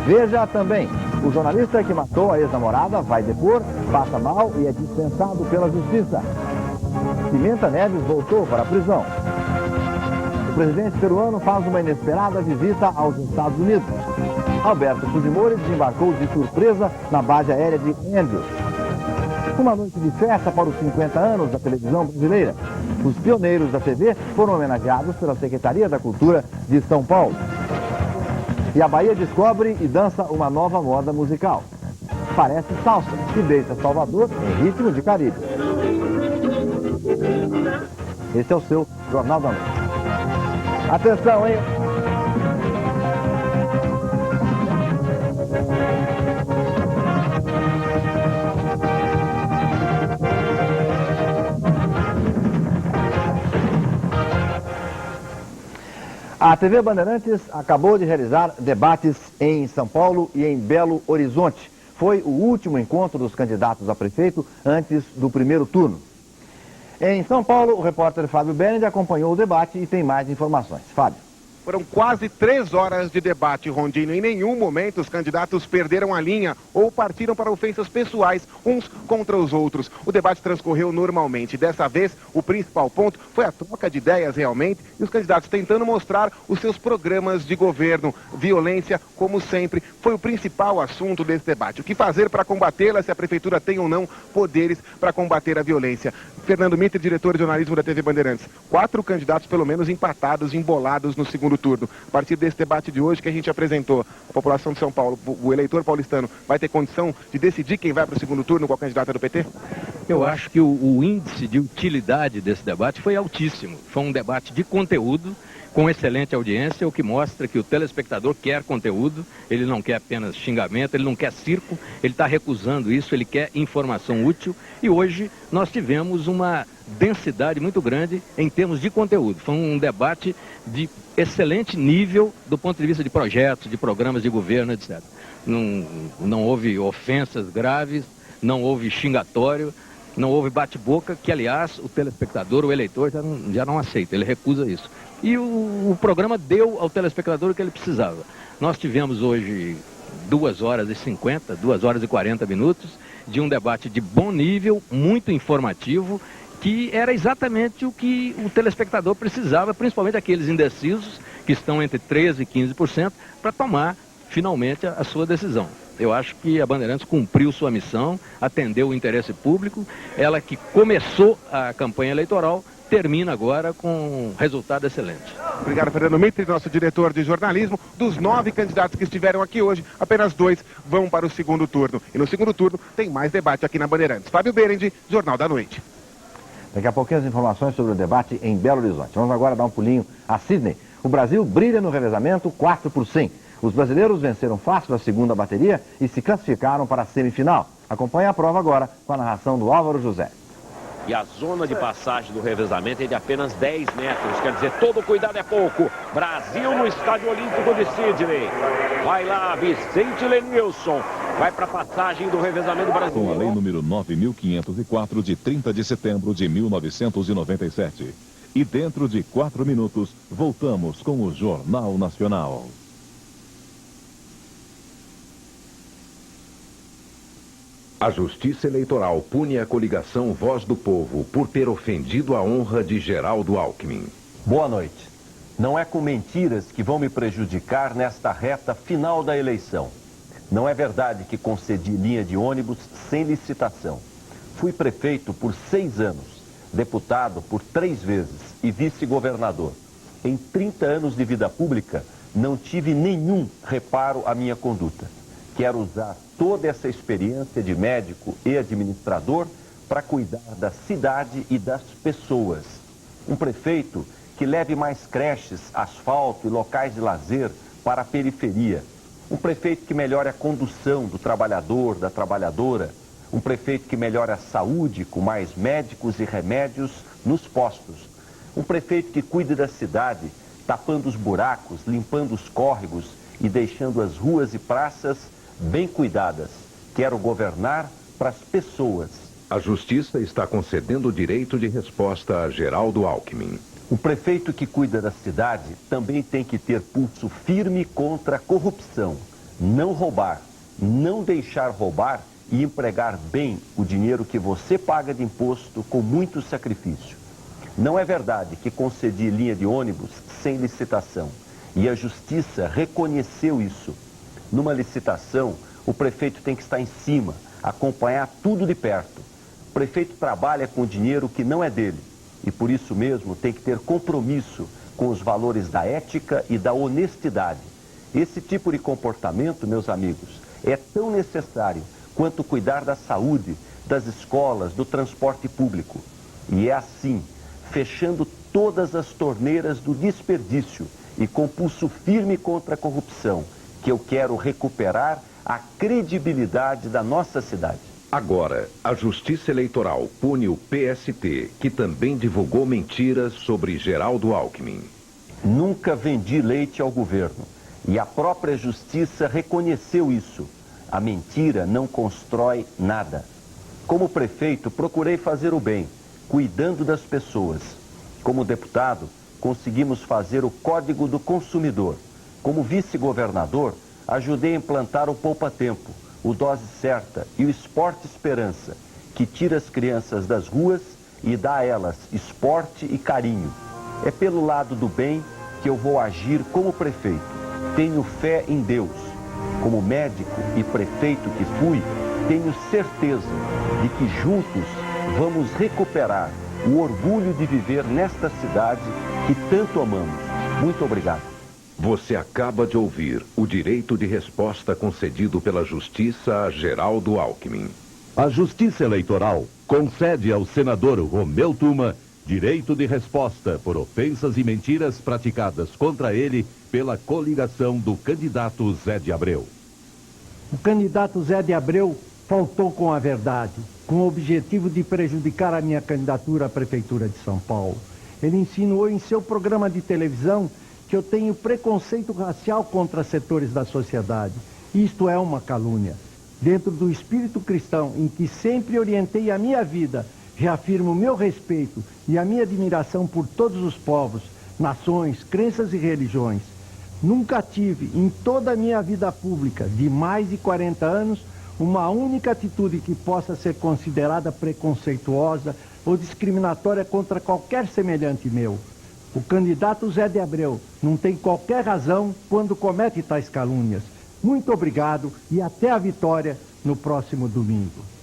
Veja também, o jornalista que matou a ex-namorada vai depor, passa mal e é dispensado pela justiça. Pimenta Neves voltou para a prisão. O presidente peruano faz uma inesperada visita aos Estados Unidos. Alberto Fujimori desembarcou de surpresa na base aérea de Andrews. Uma noite de festa para os 50 anos da televisão brasileira. Os pioneiros da TV foram homenageados pela Secretaria da Cultura de São Paulo. E a Bahia descobre e dança uma nova moda musical. Parece salsa, que deixa Salvador em ritmo de Caribe. Esse é o seu Jornal da Noite. Atenção, hein? A TV Bandeirantes acabou de realizar debates em São Paulo e em Belo Horizonte. Foi o último encontro dos candidatos a prefeito antes do primeiro turno. Em São Paulo, o repórter Fábio Berendt acompanhou o debate e tem mais informações. Fábio. Foram quase 3 horas de debate, Rondinho. Em nenhum momento os candidatos perderam a linha ou partiram para ofensas pessoais, uns contra os outros. O debate transcorreu normalmente. Dessa vez, o principal ponto foi a troca de ideias realmente e os candidatos tentando mostrar os seus programas de governo. Violência, como sempre, foi o principal assunto desse debate. O que fazer para combatê-la, se a prefeitura tem ou não poderes para combater a violência. Fernando Mitre, diretor de jornalismo da TV Bandeirantes. 4 candidatos, pelo menos, empatados, embolados no segundo turno. A partir desse debate de hoje que a gente apresentou, a população de São Paulo, o eleitor paulistano, vai ter condição de decidir quem vai para o segundo turno com a candidata do PT? Eu acho que o índice de utilidade desse debate foi altíssimo. Foi um debate de conteúdo, com excelente audiência, o que mostra que o telespectador quer conteúdo, ele não quer apenas xingamento, ele não quer circo, ele está recusando isso, ele quer informação útil. E hoje nós tivemos uma densidade muito grande em termos de conteúdo. Foi um debate de excelente nível do ponto de vista de projetos, de programas de governo, etc. Não houve ofensas graves, não houve xingatório, não houve bate-boca, que aliás o telespectador, o eleitor já não aceita, ele recusa isso. E o programa deu ao telespectador o que ele precisava. Nós tivemos hoje 2 horas e 50, 2 horas e 40 minutos de um debate de bom nível, muito informativo, que era exatamente o que o telespectador precisava, principalmente aqueles indecisos, que estão entre 13% e 15%, para tomar finalmente a sua decisão. Eu acho que a Bandeirantes cumpriu sua missão, atendeu o interesse público, ela que começou a campanha eleitoral, termina agora com um resultado excelente. Obrigado, Fernando Mitre, nosso diretor de jornalismo. Dos 9 candidatos que estiveram aqui hoje, apenas 2 vão para o segundo turno. E no segundo turno tem mais debate aqui na Bandeirantes. Fábio Berendt, Jornal da Noite. Daqui a pouquinho as informações sobre o debate em Belo Horizonte. Vamos agora dar um pulinho a Sydney. O Brasil brilha no revezamento 4 por 100. Os brasileiros venceram fácil a segunda bateria e se classificaram para a semifinal. Acompanhe a prova agora com a narração do Álvaro José. E a zona de passagem do revezamento é de apenas 10 metros. Quer dizer, todo cuidado é pouco. Brasil no Estádio Olímpico de Sydney. Vai lá, Vicente Lenilson. Vai para a passagem do revezamento brasileiro. Com a lei número 9.504 de 30 de setembro de 1997. E dentro de 4 minutos, voltamos com o Jornal Nacional. A Justiça Eleitoral pune a coligação Voz do Povo por ter ofendido a honra de Geraldo Alckmin. Boa noite. Não é com mentiras que vão me prejudicar nesta reta final da eleição. Não é verdade que concedi linha de ônibus sem licitação. Fui prefeito por 6 anos, deputado por 3 vezes e vice-governador. Em 30 anos de vida pública, não tive nenhum reparo à minha conduta. Quero usar toda essa experiência de médico e administrador para cuidar da cidade e das pessoas. Um prefeito que leve mais creches, asfalto e locais de lazer para a periferia. Um prefeito que melhore a condução do trabalhador, da trabalhadora. Um prefeito que melhore a saúde com mais médicos e remédios nos postos. Um prefeito que cuide da cidade, tapando os buracos, limpando os córregos e deixando as ruas e praças bem cuidadas. Quero governar para as pessoas. A Justiça está concedendo o direito de resposta a Geraldo Alckmin. O prefeito que cuida da cidade também tem que ter pulso firme contra a corrupção. Não roubar, não deixar roubar e empregar bem o dinheiro que você paga de imposto com muito sacrifício. Não é verdade que concedi linha de ônibus sem licitação. E a Justiça reconheceu isso. Numa licitação, o prefeito tem que estar em cima, acompanhar tudo de perto. O prefeito trabalha com dinheiro que não é dele. E por isso mesmo tem que ter compromisso com os valores da ética e da honestidade. Esse tipo de comportamento, meus amigos, é tão necessário quanto cuidar da saúde, das escolas, do transporte público. E é assim, fechando todas as torneiras do desperdício e com pulso firme contra a corrupção, que eu quero recuperar a credibilidade da nossa cidade. Agora, a Justiça Eleitoral pune o PST, que também divulgou mentiras sobre Geraldo Alckmin. Nunca vendi leite ao governo e a própria Justiça reconheceu isso. A mentira não constrói nada. Como prefeito, procurei fazer o bem, cuidando das pessoas. Como deputado, conseguimos fazer o Código do Consumidor. Como vice-governador, ajudei a implantar o Poupa Tempo, o Dose Certa e o Esporte Esperança, que tira as crianças das ruas e dá a elas esporte e carinho. É pelo lado do bem que eu vou agir como prefeito. Tenho fé em Deus. Como médico e prefeito que fui, tenho certeza de que juntos vamos recuperar o orgulho de viver nesta cidade que tanto amamos. Muito obrigado. Você acaba de ouvir o direito de resposta concedido pela Justiça a Geraldo Alckmin. A Justiça Eleitoral concede ao senador Romeu Tuma direito de resposta por ofensas e mentiras praticadas contra ele pela coligação do candidato Zé de Abreu. O candidato Zé de Abreu faltou com a verdade, com o objetivo de prejudicar a minha candidatura à Prefeitura de São Paulo. Ele insinuou em seu programa de televisão que eu tenho preconceito racial contra setores da sociedade. Isto é uma calúnia. Dentro do espírito cristão em que sempre orientei a minha vida, reafirmo o meu respeito e a minha admiração por todos os povos, nações, crenças e religiões. Nunca tive, em toda a minha vida pública, de mais de 40 anos, uma única atitude que possa ser considerada preconceituosa ou discriminatória contra qualquer semelhante meu. O candidato Zé de Abreu não tem qualquer razão quando comete tais calúnias. Muito obrigado e até a vitória no próximo domingo.